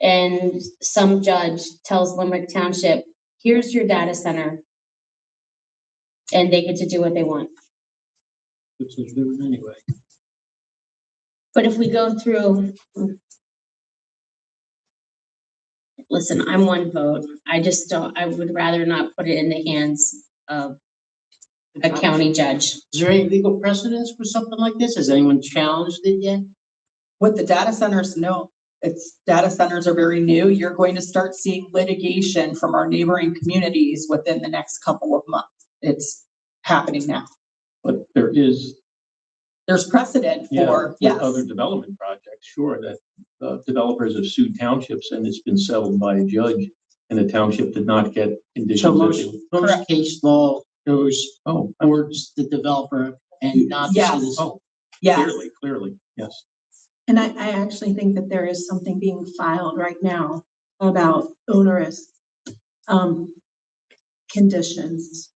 and some judge tells Limerick Township, here's your data center. And they get to do what they want. Which is doing anyway. But if we go through, listen, I'm one vote. I would rather not put it in the hands of a county judge. Is there any legal precedence for something like this? Has anyone challenged it yet? With the data centers, no. Data centers are very new. You're going to start seeing litigation from our neighboring communities within the next couple of months. It's happening now. But there's precedent for, yes, other development projects, sure, that developers have sued townships and it's been settled by a judge and the township did not get conditions. So most case law goes Oh, towards the developer and not the Yes. citizen. oh, yes. clearly, yes. And I actually think that there is something being filed right now about onerous conditions.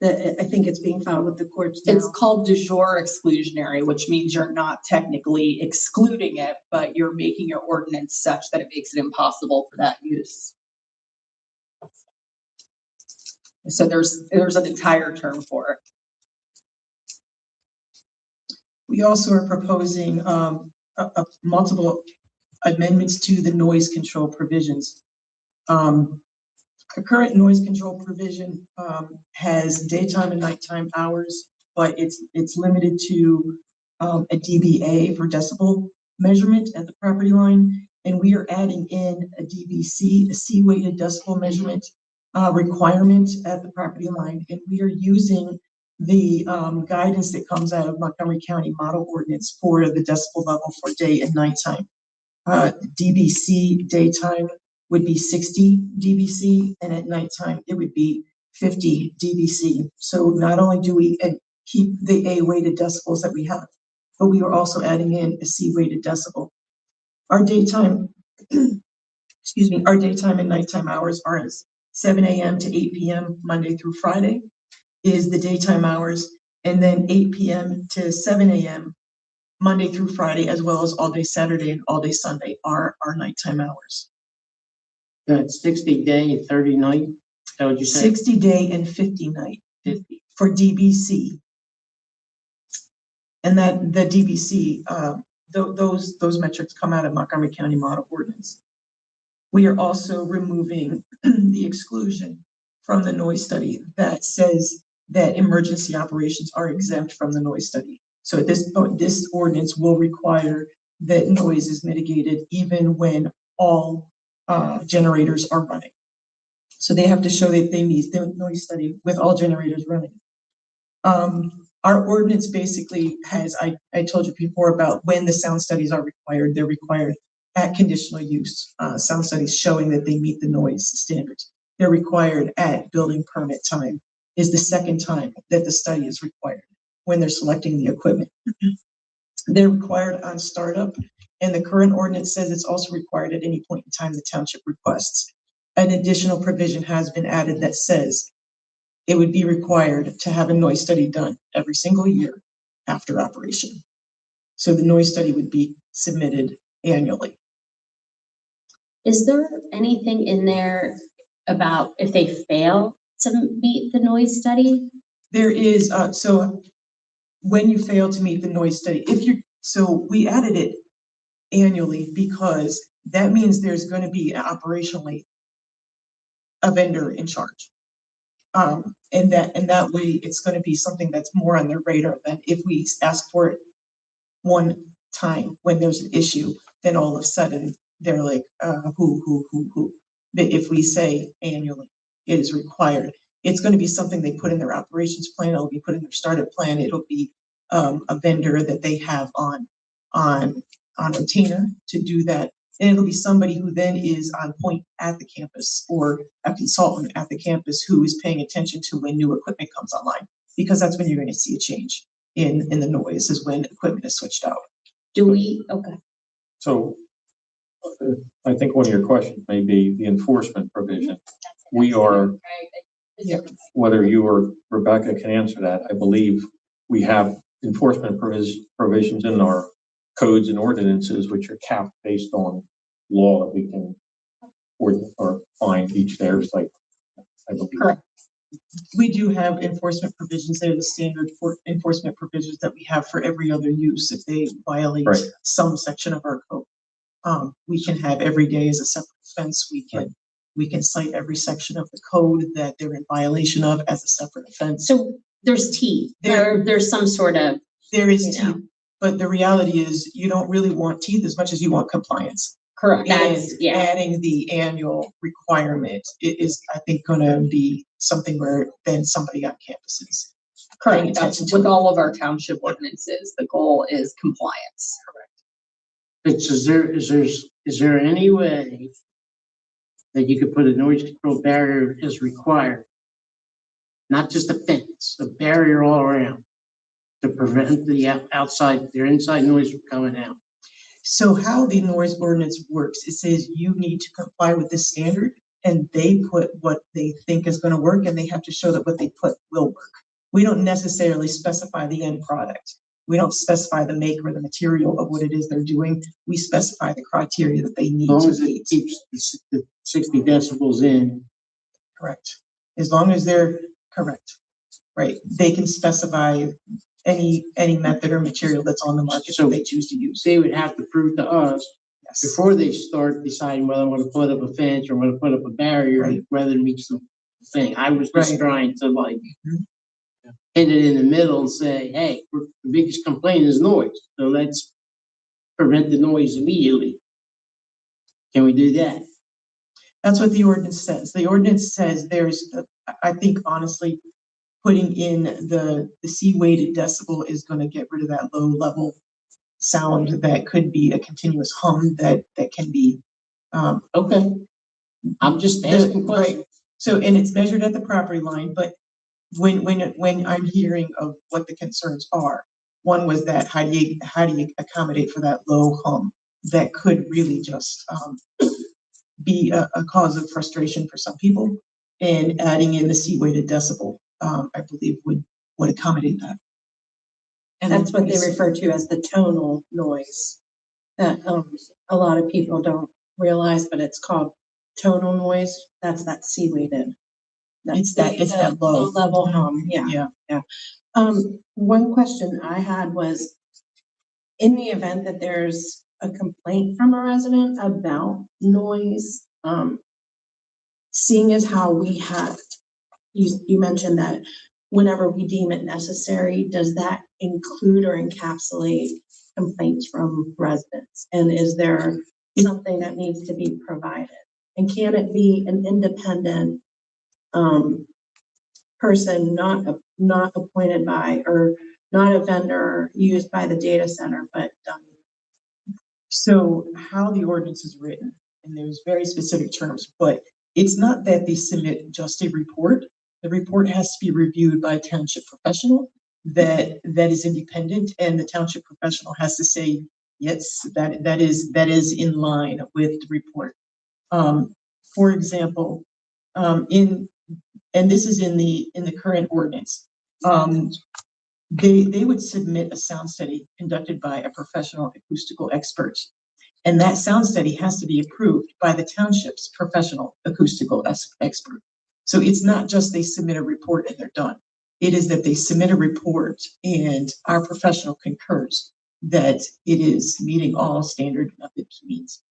That I think it's being filed with the courts now. It's called de jure exclusionary, which means you're not technically excluding it, but you're making your ordinance such that it makes it impossible for that use. So there's an entire term for it. We also are proposing multiple amendments to the noise control provisions. The current noise control provision has daytime and nighttime hours, but it's limited to a dBA for decibel measurement at the property line. And we are adding in a DBC, a C-weighted decibel measurement requirement at the property line. And we are using the guidance that comes out of Montgomery County Model Ordinance for the decibel level for day and nighttime. DBC daytime would be 60 dBc, and at nighttime it would be 50 dBc. So not only do we keep the A-weighted decibels that we have, but we are also adding in a C-weighted decibel. Our daytime, our daytime and nighttime hours are 7 a.m. to 8 p.m. Monday through Friday is the daytime hours, and then 8 p.m. to 7 a.m. Monday through Friday, as well as all day Saturday and all day Sunday are our nighttime hours. That's 60 day and 30 night. Is that what you said? 60 day and 50 night 50 for DBC. And that the DBC, those metrics come out of Montgomery County Model Ordinance. We are also removing the exclusion from the noise study that says that emergency operations are exempt from the noise study. So at this point, this ordinance will require that noise is mitigated even when all generators are running. So they have to show that they meet the noise study with all generators running. Our ordinance basically has, I told you before about when the sound studies are required. They're required at conditional use, sound studies showing that they meet the noise standards. They're required at building permit time is the second time that the study is required when they're selecting the equipment. They're required on startup, and the current ordinance says it's also required at any point in time the township requests. An additional provision has been added that says it would be required to have a noise study done every single year after operation. So the noise study would be submitted annually. Is there anything in there about if they fail to meet the noise study? There is, so when you fail to meet the noise study, so we added it annually because that means there's going to be operationally a vendor in charge. And that way it's going to be something that's more on their radar than if we ask for it one time when there's an issue, then all of a sudden they're like, who. But if we say annually, it is required. It's going to be something they put in their operations plan. It'll be put in their startup plan. It'll be a vendor that they have on retainer to do that. And it'll be somebody who then is on point at the campus or a consultant at the campus who is paying attention to when new equipment comes online, because that's when you're going to see a change in the noise is when equipment is switched out. Okay. So I think one of your questions may be the enforcement provision. We are, whether you or Rebecca can answer that, I believe we have enforcement provisions in our codes and ordinances, which are capped based on law that we can or find each there. It's like, I believe. Correct. We do have enforcement provisions. They're the standard for enforcement provisions that we have for every other use. If they violate some section of our code, we can have every day as a separate offense. We can cite every section of the code that they're in violation of as a separate offense. So there's teeth. There's some sort of. There is teeth, but the reality is you don't really want teeth as much as you want compliance. Correct. Adding the annual requirement is, I think, going to be something where then somebody on campus is. Correct. That's with all of our township ordinances. The goal is compliance. Correct. Is there any way that you could put a noise control barrier as required? Not just a fence, a barrier all around to prevent the inside noise from coming out. So how the noise ordinance works, it says you need to comply with this standard, and they put what they think is going to work, and they have to show that what they put will work. We don't necessarily specify the end product. We don't specify the make or the material of what it is they're doing. We specify the criteria that they need. As long as it keeps the 60 decibels in. Correct. As long as they're correct. Right. They can specify any method or material that's on the market so they choose to use. They would have to prove to us before they start deciding whether I want to put up a fence or want to put up a barrier, whether it meets the thing. I was just trying to hit it in the middle and say, hey, the biggest complaint is noise. So let's prevent the noise immediately. Can we do that? That's what the ordinance says. The ordinance says I think honestly, putting in the C-weighted decibel is going to get rid of that low level sound that could be a continuous hum that can be, okay. I'm just asking questions. Right. So, and it's measured at the property line, but when I'm hearing of what the concerns are, one was that how do you accommodate for that low hum that could really just be a cause of frustration for some people, and adding in the C-weighted decibel, I believe would accommodate that. And that's what they refer to as the tonal noise that a lot of people don't realize, but it's called tonal noise. That's that C-weighted. It's that low level hum. Yeah. One question I had was, in the event that there's a complaint from a resident about noise, seeing as how we have, you mentioned that whenever we deem it necessary, does that include or encapsulate complaints from residents? And is there something that needs to be provided? And can it be an independent person, not appointed by, or not a vendor used by the data center, but So how the ordinance is written, and there's very specific terms, but it's not that they submit just a report. The report has to be reviewed by a township professional that is independent, and the township professional has to say, yes, that is in line with the report. For example, and this is in the current ordinance, they would submit a sound study conducted by a professional acoustical expert. And that sound study has to be approved by the township's professional acoustical expert. So it's not just they submit a report and they're done. It is that they submit a report and our professional concurs that it is meeting all standard methods means.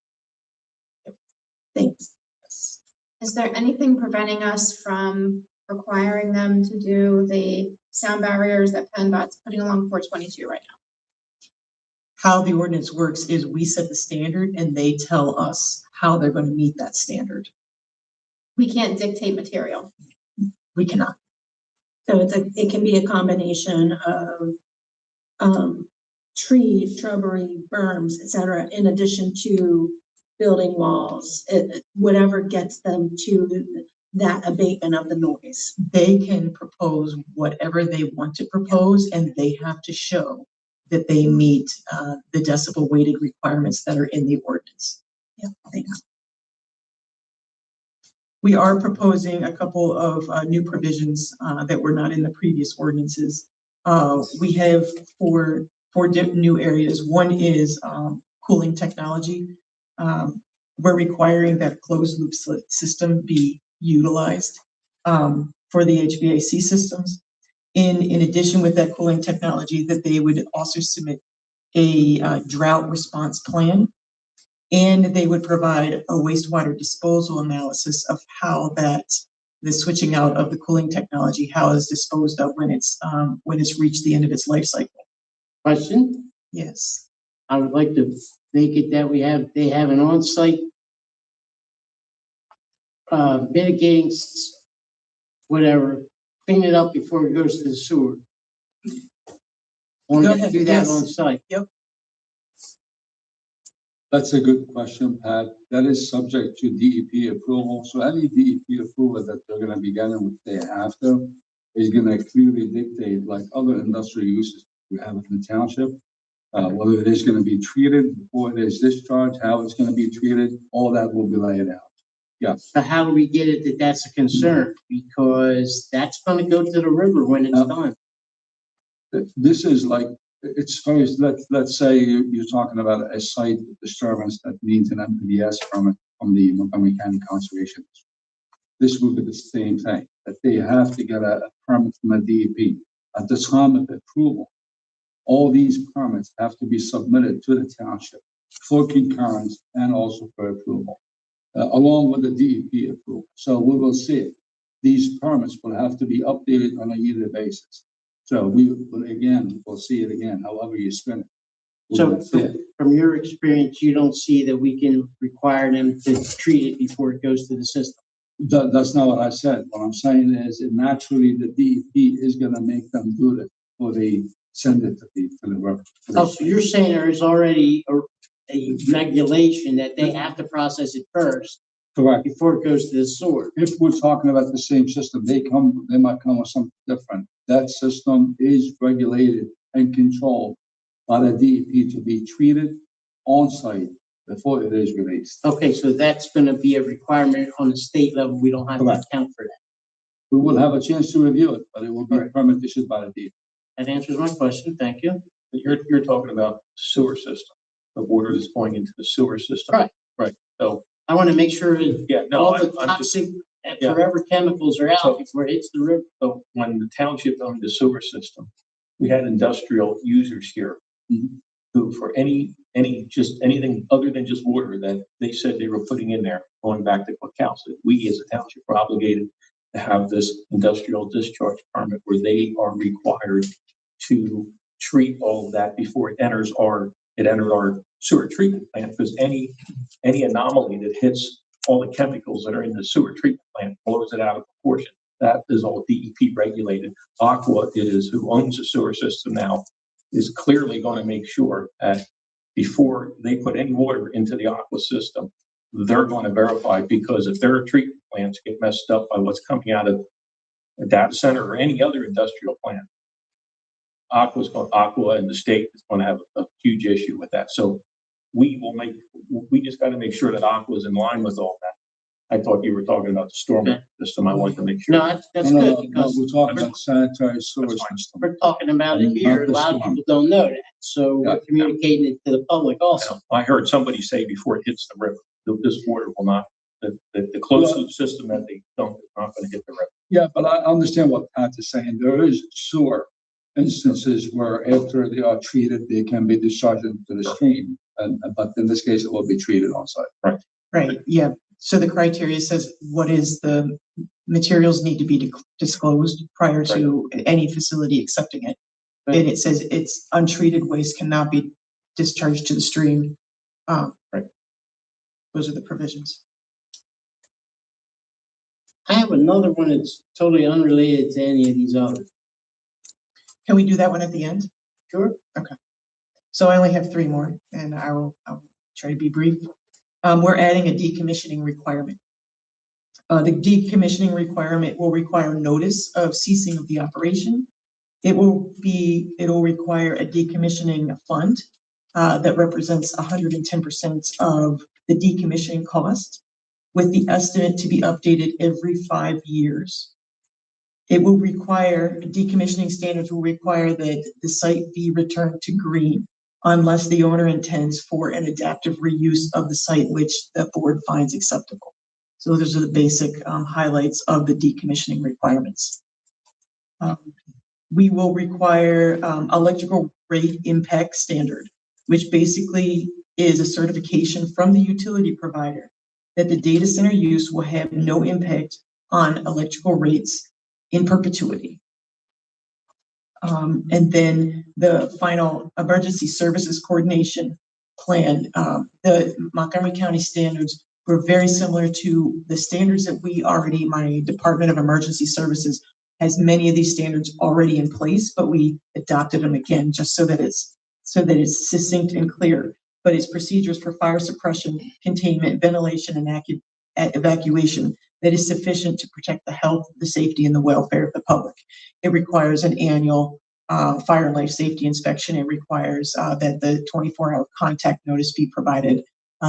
Thanks. Is there anything preventing us from requiring them to do the sound barriers that PennDOT's putting along 422 right now? How the ordinance works is we set the standard and they tell us how they're going to meet that standard. We can't dictate material. We cannot. So it can be a combination of trees, shrubbery, berms, et cetera, in addition to building walls, whatever gets them to that abatement of the noise. They can propose whatever they want to propose, and they have to show that they meet the decibel weighted requirements that are in the ordinance. Yeah, thanks. We are proposing a couple of new provisions that were not in the previous ordinances. We have four new areas. One is cooling technology. We're requiring that closed loop system be utilized for the HVAC systems. In addition, with that cooling technology, that they would also submit a drought response plan, and they would provide a wastewater disposal analysis of how the switching out of the cooling technology, how it's disposed of when it's reached the end of its life cycle. Question? Yes. I would like to make it that they have an on-site mitigating whatever, clean it up before it goes to the sewer. Want to do that on site? Yep. That's a good question, Pat. That is subject to DEP approval. So any DEP approval that they're going to be getting, which they have to, is going to clearly dictate, like other industrial uses we have in the township, whether it is going to be treated before it is discharged, how it's going to be treated, all that will be laid out. Yeah. So how do we get it that that's a concern? Because that's going to go to the river when it's done. This is like, it's very, let's say you're talking about a site disturbance that needs an MPDS permit from the Montgomery County Conservation. This will be the same thing, that they have to get a permit from a DEP. At the time of approval, all these permits have to be submitted to the township for concurrence and also for approval, along with the DEP approval. So we will see it. These permits will have to be updated on a yearly basis. So we will we'll see it again, however you spend it. So from your experience, you don't see that we can require them to treat it before it goes to the system? That's not what I said. What I'm saying is that naturally the DEP is going to make them do it before they send it to the river. Oh, so you're saying there is already a regulation that they have to process it first? Correct. Before it goes to the sewer? If we're talking about the same system, they might come with something different. That system is regulated and controlled by the DEP to be treated on site before it is released. Okay, so that's going to be a requirement on the state level. We don't have to account for that. We will have a chance to review it, but it will be a permit issued by the DEP. That answers my question. Thank you. You're talking about sewer system, the water that's going into the sewer system. Right. Right. So I want to make sure that all the I'm toxic and forever chemicals are out before it hits the river. So when the township owned the sewer system, we had industrial users here who, for anything other than just water that they said they were putting in there, going back to what Cal said, we as a township were obligated to have this industrial discharge permit where they are required to treat all of that before it enters our sewer treatment plant, because any anomaly that hits all the chemicals that are in the sewer treatment plant blows it out of proportion. That is all DEP regulated. Aqua is, who owns the sewer system now, is clearly going to make sure that before they put any water into the Aqua system, they're going to verify, because if their treatment plants get messed up by what's coming out of a data center or any other industrial plant, Aqua and the state is going to have a huge issue with that. So we just got to make sure that Aqua is in line with all that. I thought you were talking about the storm system. I wanted to make sure. No, that's No, good no, because we're talking about sanitary sewer That's fine. system. we're talking about it here. A lot of people don't know that. So we're communicating it to the public also. I heard somebody say before it hits the river, this water will not, the closed loop system that they dump is not going to hit the river. Yeah, but I understand what Pat is saying. There is sewer instances where after they are treated, they can be discharged into the stream. But in this case, it will be treated on site. Right, yeah. So the criteria says what is the materials need to be disclosed prior to any facility accepting it. Right. And it says it's untreated waste cannot be discharged to the stream. Those are the provisions. I have another one that's totally unrelated to any of these others. Can we do that one at the end? Sure. Okay. So I only have 3 more, and I'll try to be brief. We're adding a decommissioning requirement. The decommissioning requirement will require notice of ceasing of the operation. It will require a decommissioning fund that represents 110% of the decommissioning cost, with the estimate to be updated every 5 years. It will require, decommissioning standards will require that the site be returned to green unless the owner intends for an adaptive reuse of the site, which the board finds acceptable. So those are the basic highlights of the decommissioning requirements. We will require electrical rate impact standard, which basically is a certification from the utility provider that the data center use will have no impact on electrical rates in perpetuity. And then the final emergency services coordination plan, the Montgomery County standards were very similar to the standards that my Department of Emergency Services has many of these standards already in place, but we adopted them again just so that it's succinct and clear. But it's procedures for fire suppression, containment, ventilation, and evacuation that is sufficient to protect the health, the safety, and the welfare of the public. It requires an annual fire and life safety inspection. It requires that the 24-hour contact notice be provided.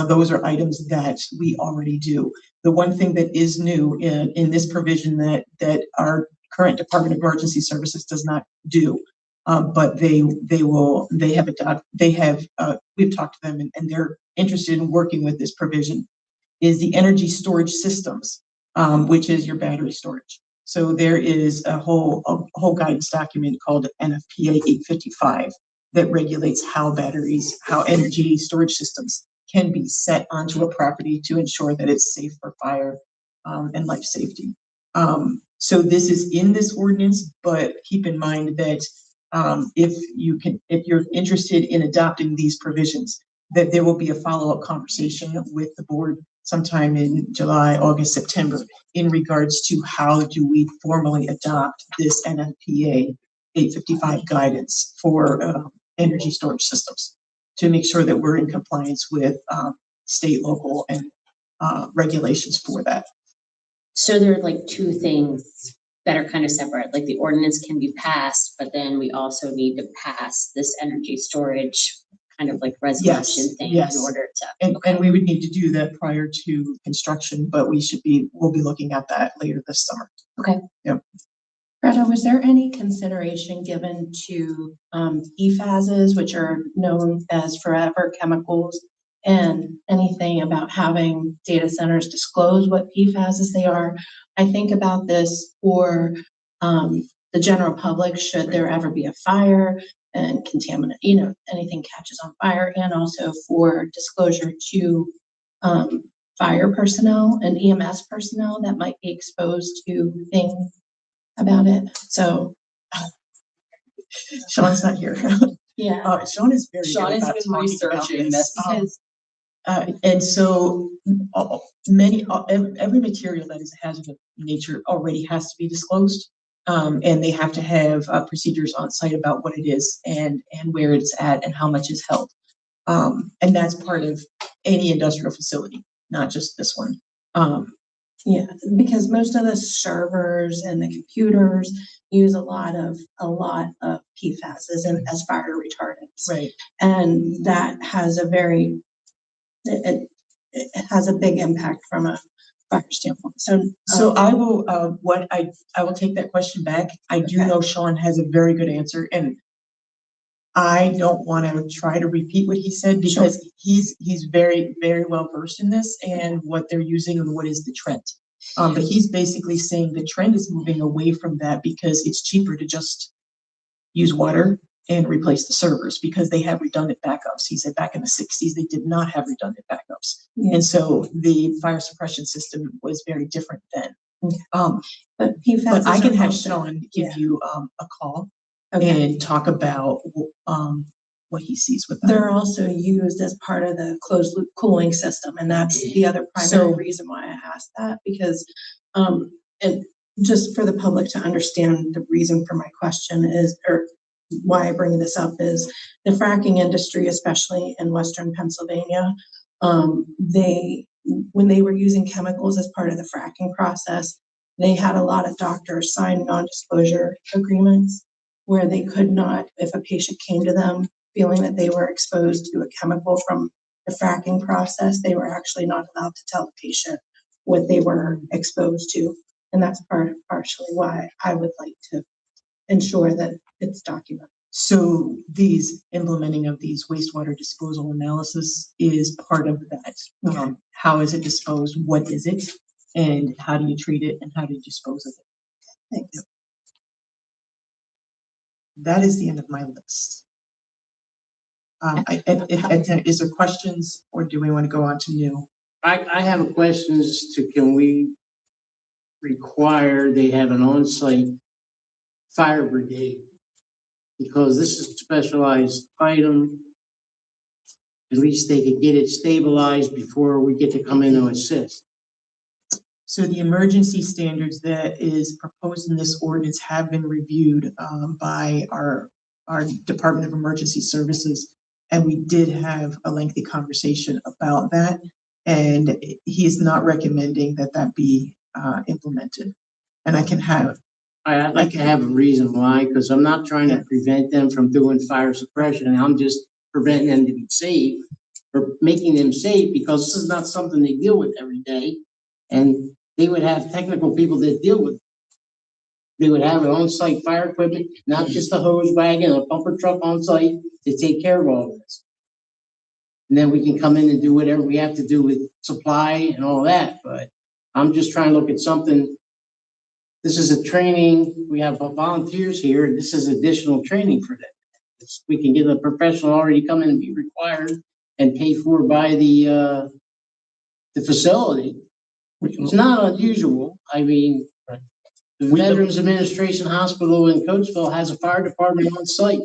Those are items that we already do. The one thing that is new in this provision that our current Department of Emergency Services does not do, but we've talked to them and they're interested in working with this provision, is the energy storage systems, which is your battery storage. So there is a whole guidance document called NFPA 855 that regulates how energy storage systems can be set onto a property to ensure that it's safe for fire and life safety. So this is in this ordinance, but keep in mind that if you're interested in adopting these provisions, that there will be a follow-up conversation with the board sometime in July, August, September, in regards to how do we formally adopt this NFPA 855 guidance for energy storage systems to make sure that we're in compliance with state, local, and regulations for that. So there are like 2 things that are kind of separate, like the ordinance can be passed, but then we also need to pass this energy storage kind of like resolution thing in order to. And we would need to do that prior to construction, but we'll be looking at that later this summer. Okay. Yep. Greta, was there any consideration given to PFASs, which are known as forever chemicals, and anything about having data centers disclose what PFASs they are? I think about this for the general public, should there ever be a fire and contaminant, anything catches on fire, and also for disclosure to fire personnel and EMS personnel that might be exposed to things about it. So Sean's not here. Yeah. Sean is very Sean good has about been talking about researching this. this because And so every material that is hazardous nature already has to be disclosed. And they have to have procedures on site about what it is and where it's at and how much is held. And that's part of any industrial facility, not just this one. Yeah, because most of the servers and the computers use a lot of PFASs and as fire retardants. Right. And that has it has a big impact from a fire standpoint. So I will, I will take that question back. I do know Sean has a very good answer, and I don't want to try to repeat what he said because he's very, very well versed in this and what they're using and what is the trend. But he's basically saying the trend is moving away from that because it's cheaper to just use water and replace the servers because they have redundant backups. He said back in the 60s, they did not have redundant backups. Yeah. And so the fire suppression system was very different then. But PFAS, but I can have Sean give you a call and talk about what he sees with that. They're also used as part of the closed loop cooling system. And that's the other primary reason why I asked that, because and just for the public to understand the reason for my question is, or why I bring this up is the fracking industry, especially in Western Pennsylvania, when they were using chemicals as part of the fracking process, they had a lot of doctors sign non-disclosure agreements where they could not, if a patient came to them feeling that they were exposed to a chemical from the fracking process, they were actually not allowed to tell the patient what they were exposed to. And that's partially why I would like to ensure that it's documented. So these implementing of these wastewater disposal analysis is part of that. How is it disposed? What is it? And how do you treat it? And how do you dispose of it? Thanks. That is the end of my list. Is there questions or do we want to go on to new? I have questions to, can we require they have an on-site fire brigade? Because this is a specialized item. At least they could get it stabilized before we get to come in and assist. So the emergency standards that is proposed in this ordinance have been reviewed by our Department of Emergency Services. And we did have a lengthy conversation about that. And he is not recommending that be implemented. And I can have. I'd like to have a reason why, because I'm not trying to prevent them from doing fire suppression. I'm just preventing them to be safe or making them safe, because this is not something they deal with every day. And they would have technical people that deal with it. They would have an on-site fire equipment, not just a hose wagon, a pumper truck on site to take care of all this. And then we can come in and do whatever we have to do with supply and all that. But I'm just trying to look at something. This is a training. We have volunteers here. This is additional training for them. We can get a professional already come in and be required and paid for by the facility. It's not unusual. I mean, the Veterans Administration Hospital in Coatesville has a fire department on site.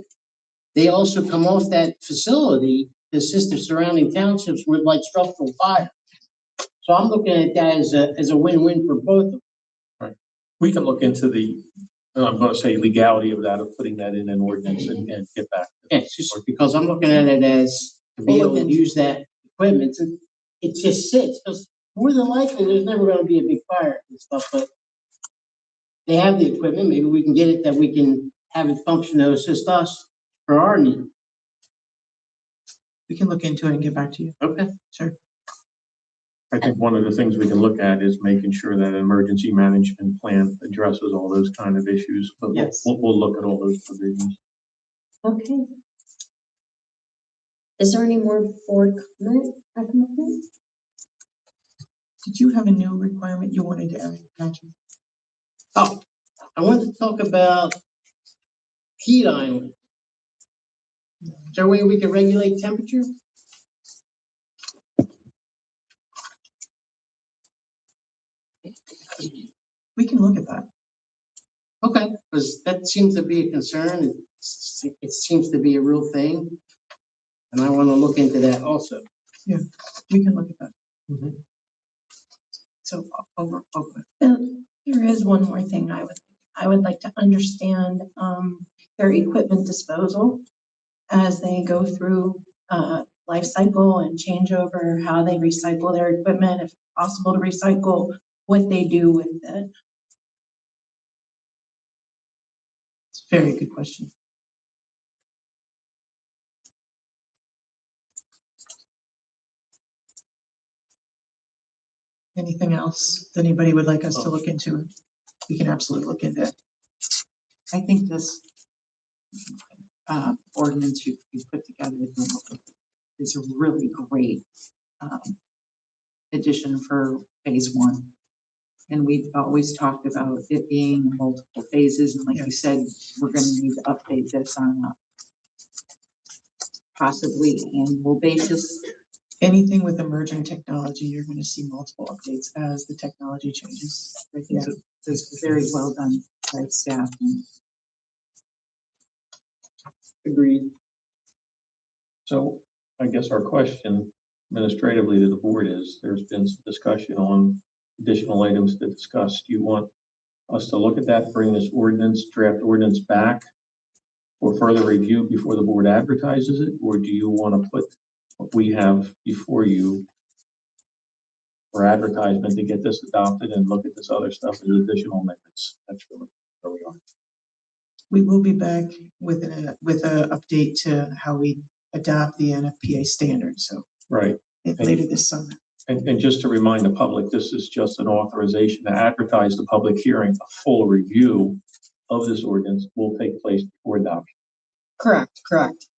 They also come off that facility to assist the surrounding townships with like structural fire. So I'm looking at that as a win-win for both of them. Right. We can look into I'm going to say legality of that, of putting that in an ordinance and get back. Yeah, it's just because I'm looking at it as to be able to use that equipment. And it just sits, because more than likely there's never going to be a big fire and stuff, but they have the equipment. Maybe we can get it that we can have it function to assist us for our need. We can look into it and get back to you. Okay. Sure. I think one of the things we can look at is making sure that an emergency management plan addresses all those kind of issues. But yes, we'll look at all those provisions. Okay. Is there any more board comment? Did you have a new requirement you wanted to add, Patrick? Oh, I wanted to talk about heat island. Is there a way we can regulate temperature? We can look at that. Okay, because that seems to be a concern. It seems to be a real thing. And I want to look into that also. Yeah, we can look at that. Mhm. So over. There is one more thing I would like to understand, their equipment disposal as they go through, life cycle and changeover, how they recycle their equipment, if possible to recycle, what they do with it. It's a very good question. Anything else that anybody would like us to look into? We can absolutely look into it. I think this ordinance you put together is a really great addition for phase one. And we've always talked about it being multiple phases, and like you said, we're gonna need to update this on a possibly annual basis. Anything with emerging technology, you're gonna see multiple updates as the technology changes. I think it's very well done by staff. Agreed. So I guess our question administratively to the board is, there's been some discussion on additional items to discuss. Do you want us to look at that, bring this draft ordinance back for further review before the board advertises it? Or do you want to put what we have before you for advertisement to get this adopted and look at this other stuff as additional amendments? That's really where we are. We will be back with a update to how we adopt the NFPA standards. So Right. Later this summer. And just to remind the public, this is just an authorization to advertise the public hearing. A full review of this ordinance will take place before adoption. Correct.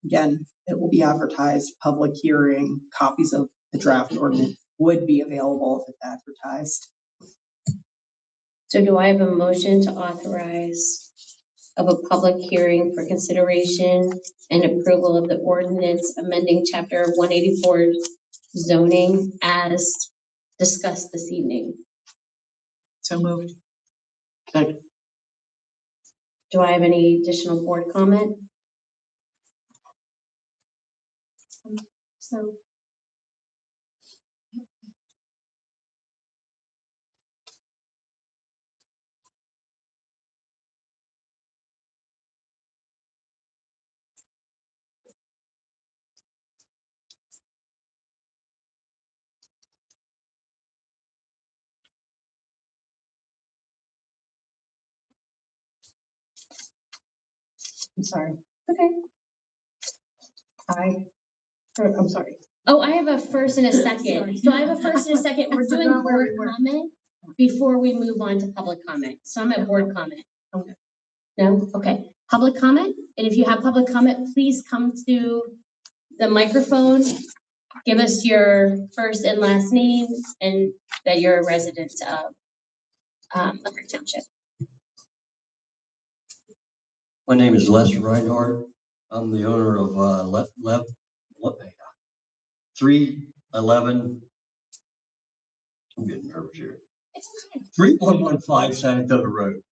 Again, it will be advertised, public hearing, copies of the draft ordinance would be available if it's advertised. So do I have a motion to authorize of a public hearing for consideration and approval of the ordinance amending chapter 184 zoning as discussed this evening? So moved. Second. Do I have any additional board comment? So. I'm sorry. Okay. I'm sorry. Oh, I have a first and a second. So I have a first and a second. We're doing board comment before we move on to public comment. So I'm at board comment. Okay. No? Okay. Public comment. And if you have public comment, please come to the microphone. Give us your first and last name and that you're a resident of Limerick Township. My name is Les Reinhardt. I'm the owner of 311. I'm getting nervous here. 3115 Saratoga Road.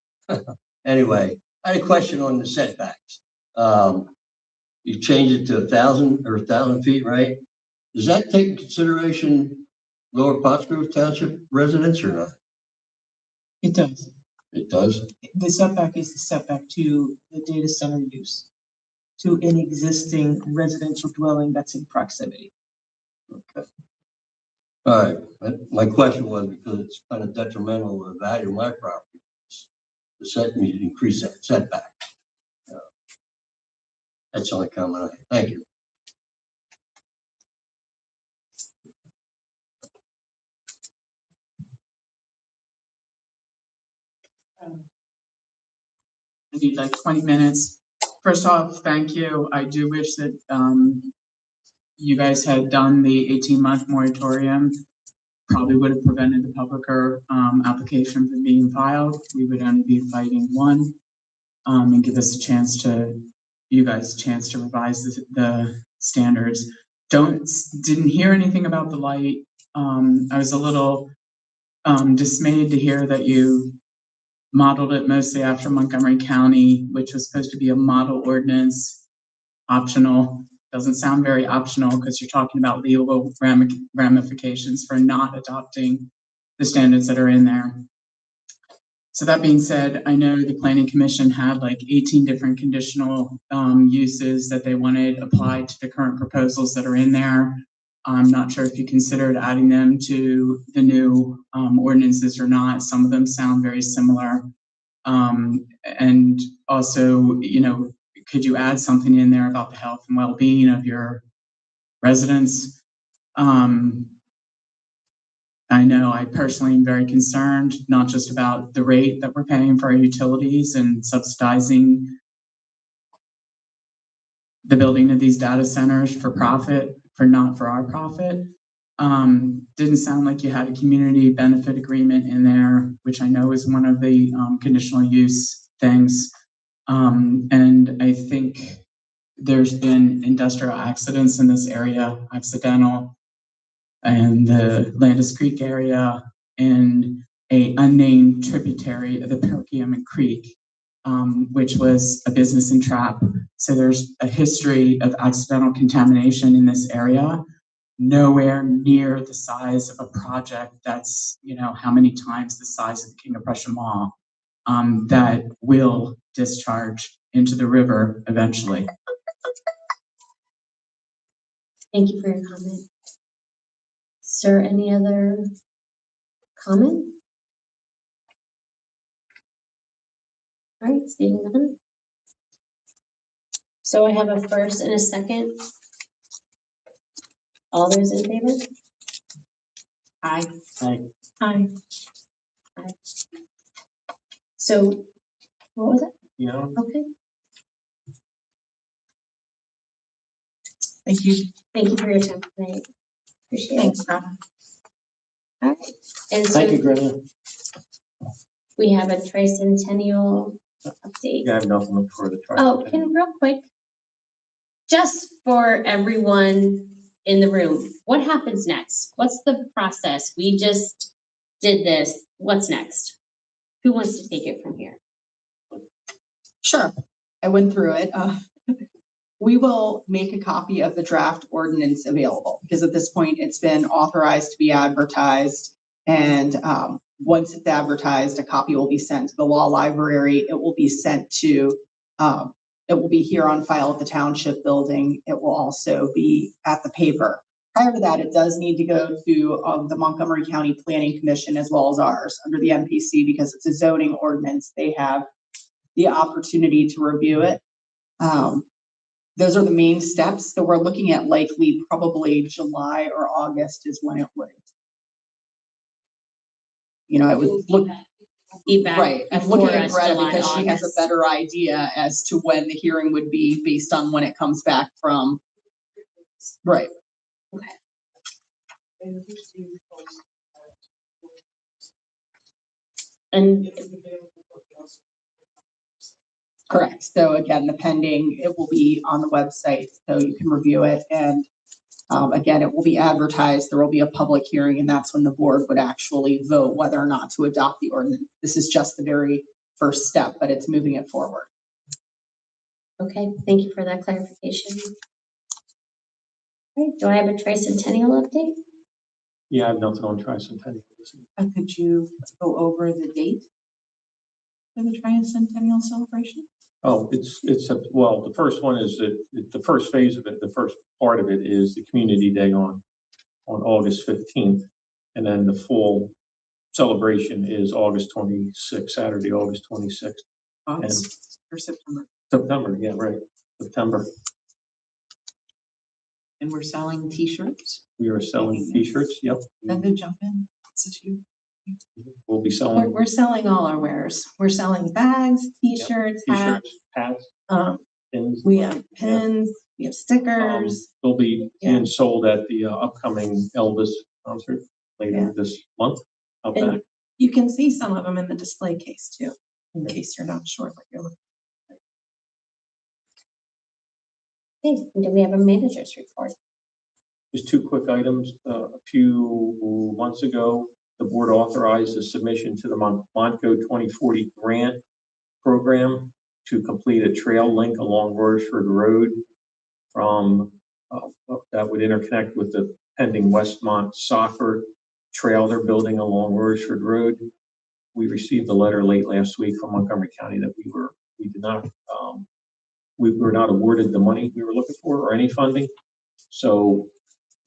Anyway, I had a question on the setbacks. You changed it to 1,000 feet, right? Does that take into consideration Lower Pottsgrove Township residents or not? It does. It does. The setback is the setback to the data center use, to an existing residential dwelling that's in proximity. Okay. All right. My question was because it's kind of detrimental to the value of my property. The set me to increase that setback. That's the only comment I have. Thank you. I need like 20 minutes. First off, thank you. I do wish that you guys had done the 18-month moratorium. Probably would have prevented the publicer application from being filed. We would only be fighting one and give us you guys a chance to revise the standards. Didn't hear anything about the light. I was a little dismayed to hear that you modeled it mostly after Montgomery County, which was supposed to be a model ordinance, optional. Doesn't sound very optional because you're talking about legal ramifications for not adopting the standards that are in there. So that being said, I know the Planning Commission had like 18 different conditional uses that they wanted applied to the current proposals that are in there. I'm not sure if you considered adding them to the new ordinances or not. Some of them sound very similar. And also, you know, could you add something in there about the health and well-being of your residents? I know I personally am very concerned, not just about the rate that we're paying for our utilities and subsidizing the building of these data centers for profit, not for our profit. Didn't sound like you had a community benefit agreement in there, which I know is one of the conditional use things. And I think there's been industrial accidents in this area, accidental, and the Landis Creek area, and a unnamed tributary of the Perkiomen Creek, which was a business entrap. So there's a history of accidental contamination in this area, nowhere near the size of a project that's, you know, how many times the size of the King of Prussia Mall, that will discharge into the river eventually. Thank you for your comment. Sir, any other comment? All right, seeing none. So I have a first and a second. All those in favor? Aye. Aye. Aye. Aye. So, what was it? Yeah. Okay, Thank you. thank you for your time tonight. Appreciate it. Thanks, Rob. All right, and Thank you, so Greta. we have a tricentennial update. Yeah, I have nothing for the trial. Oh, real quick, just for everyone in the room, what happens next? What's the process? We just did this. What's next? Who wants to take it from here? Sure, I went through it. We will make a copy of the draft ordinance available because at this point it's been authorized to be advertised. And once it's advertised, a copy will be sent to the law library. It will be sent to, it will be here on file at the township building. It will also be at the paper. Prior to that, it does need to go to the Montgomery County Planning Commission as well as ours under the MPC because it's a zoning ordinance. They have the opportunity to review it. Those are the main steps. So we're looking at likely probably July or August is when it would. You know, I would look. Right, I'm looking at Greta because she has a better idea as to when the hearing would be based on when it comes back from. Right. Okay. And correct. So again, the pending, it will be on the website so you can review it. And again, it will be advertised. There will be a public hearing and that's when the board would actually vote whether or not to adopt the ordinance. This is just the very first step, but it's moving it forward. okay, thank you for that clarification. All right, do I have a tricentennial update? Yeah, I have nothing on tricentennial. Could you go over the date for the tricentennial celebration? Oh, well, the first one is the first phase of it, the first part of it is the Community Day on August 15th. And then the full celebration is August 26th, Saturday, August 26th. August or September? September, yeah, right, September. And we're selling t-shirts? We are selling t-shirts, yep. Then to jump in, this is you. We'll be selling We're selling all our wares. We're selling bags, t-shirts, hats. t-shirts, hats, pins. We have pins, we have stickers. They'll be being sold at the upcoming Elvis concert later this month. Out And back. you can see some of them in the display case too, in case you're not sure what you're looking for. Okay, do we have a manager's report? Just two quick items. A few months ago, the board authorized the submission to the Montco 2040 grant program to complete a trail link along Royersford Road from that would interconnect with the pending Westmont soccer trail they're building along Royersford Road. We received a letter late last week from Montgomery County that we were not awarded the money we were looking for or any funding. So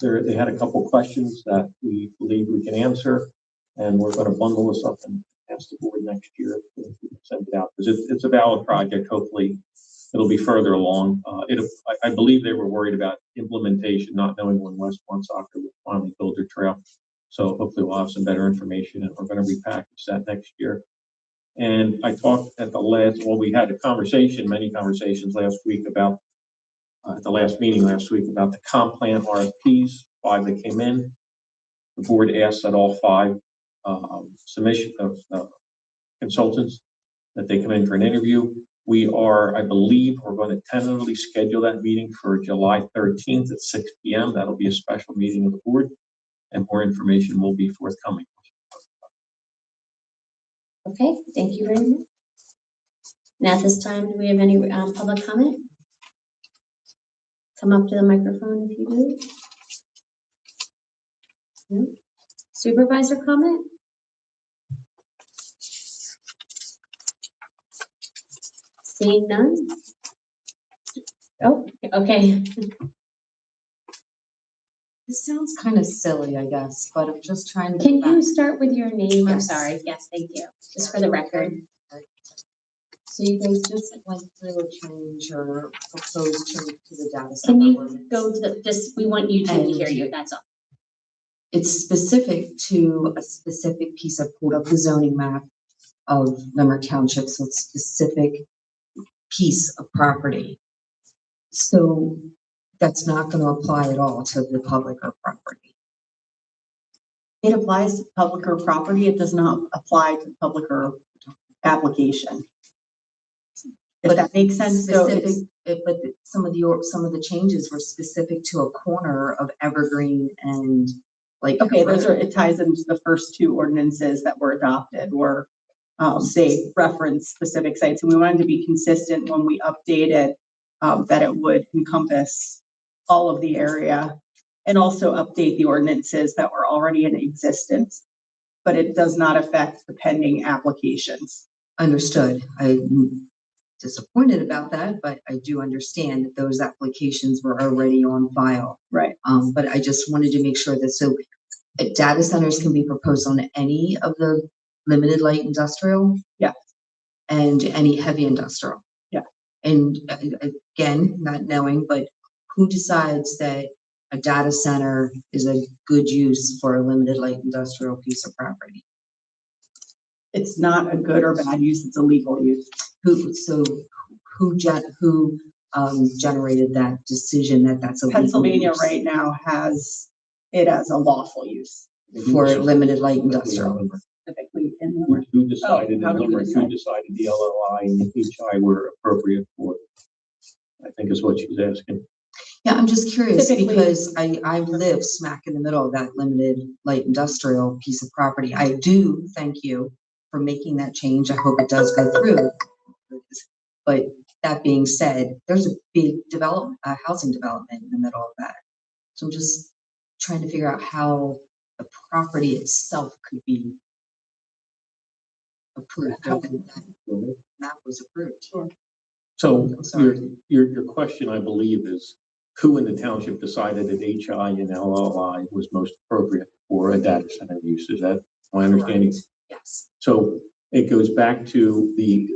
they had a couple questions that we believe we can answer, and we're going to bundle this up and ask the board next year if we can send it out, because it's a valid project. Hopefully it'll be further along. I believe they were worried about implementation, not knowing when Westmont Soccer would finally build their trail. So hopefully we'll have some better information, and we're going to repackage that next year. And I talked at we had many conversations last week about, at the last meeting last week, about the comp plan RFPs, 5 that came in. The board asked that all 5 submission of consultants that they come in for an interview. I believe we're going to tentatively schedule that meeting for July 13th at 6 p.m. That'll be a special meeting of the board, and more information will be forthcoming. Okay, thank you very much. Now at this time, do we have any public comment? Come up to the microphone if you do. No? Supervisor comment? Seeing none? Oh, okay. This sounds kind of silly, I guess, but I'm just trying to. Can you start with your name? I'm Yes. sorry. Yes, thank you. Just for the record. So you guys just went through a change or proposed change to the data center. Can you ordinance. go to we want you to hear you, that's all. It's specific to a specific piece. I pulled up the zoning map of Limerick Township, so it's a specific piece of property. So that's not going to apply at all to the public or property. It applies to public or property. It does not apply to public or application. If that makes sense. But some of the changes were specific to a corner of Evergreen and Okay, it ties into the first 2 ordinances that were adopted, or they reference specific sites, and we wanted to be consistent when we updated that it would encompass all of the area, and also update the ordinances that were already in existence, but it does not affect the pending applications. Understood. I'm disappointed about that, but I do understand that those applications were already on file. Right. But I just wanted to make sure that data centers can be proposed on any of the limited light industrial. Yeah. And any heavy industrial. Yeah. And again, not knowing, but who decides that a data center is a good use for a limited light industrial piece of property? It's not a good or bad use, it's a legal use. Who generated that decision that that's a Pennsylvania legal use? right now has it as a lawful use. For limited light industrial. Specifically in Limerick. Who decided in how do we Limerick, decide? who decided the LLI and the HI were appropriate for? I think is what she's asking. Yeah, I'm just curious Typically- because I live smack in the middle of that limited light industrial piece of property. I do thank you for making that change. I hope it does go through. But that being said, there's a big housing development in the middle of that. So I'm just trying to figure out how the property itself could be approved. How that map was approved. Sure. So I'm sorry. your question, I believe, is who in the township decided that HI and LLI was most appropriate for a data center use? Is that my understanding? Yes. So it goes back to the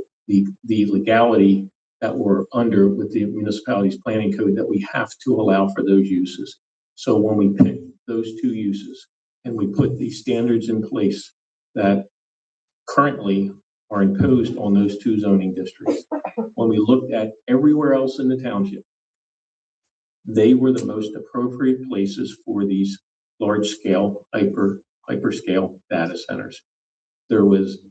legality that we're under with the municipality's planning code that we have to allow for those uses. So when we pick those 2 uses and we put these standards in place that currently are imposed on those 2 zoning districts, when we looked at everywhere else in the township, they were the most appropriate places for these large-scale, hyperscale data centers. There was,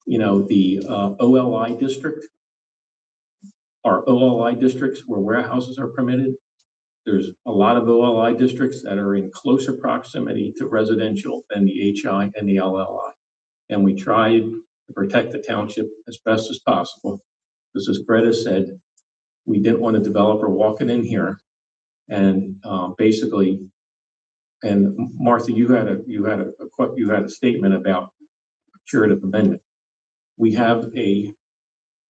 the OLI district. Our OLI districts where warehouses are permitted, There's a lot of OLI districts that are in closer proximity to residential than the HI and the LLI. And we tried to protect the township as best as possible. Because as Greta said, we didn't want a developer walking in here and basically, and Martha, you had a statement about curative amendment. We have a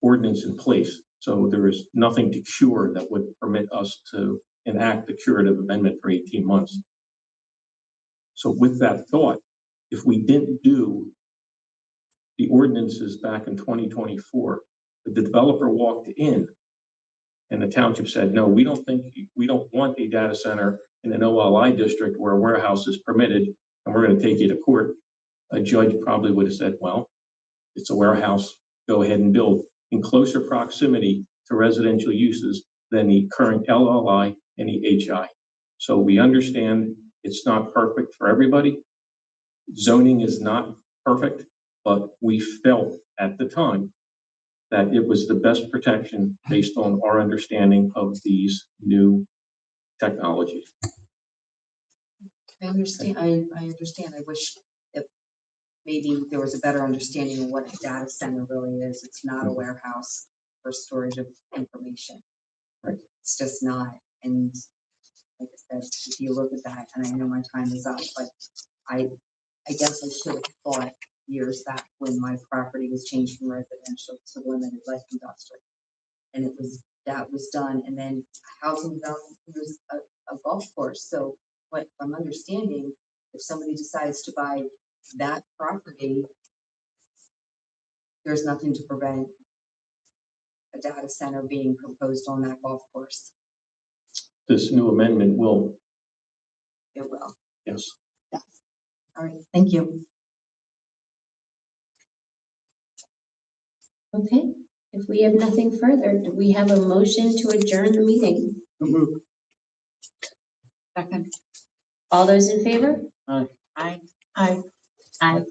ordinance in place, so there is nothing to cure that would permit us to enact the curative amendment for 18 months. So with that thought, if we didn't do the ordinances back in 2024, the developer walked in and the township said, no, we don't want a data center in an OLI district where a warehouse is permitted and we're going to take you to court. A judge probably would have said, well, it's a warehouse, go ahead and build in closer proximity to residential uses than the current LLI and the HI. So we understand it's not perfect for everybody. Zoning is not perfect, but we felt at the time that it was the best protection based on our understanding of these new technologies. I understand. I understand. I wish if maybe there was a better understanding of what a data center really is. It's not a warehouse for storage of information. Right. It's just not. And like I said, if you look at that, and I know my time is up, but I guess I should have thought years back when my property was changed from residential to limited light industrial. And that was done. And then housing development, there's a golf course. So what I'm understanding, if somebody decides to buy that property, there's nothing to prevent a data center being proposed on that golf course. This new amendment will. It will. Yes. Yes. All right. Thank you. Okay, if we have nothing further, do we have a motion to adjourn the meeting? Second. All those in favor? Aye. Aye. Aye.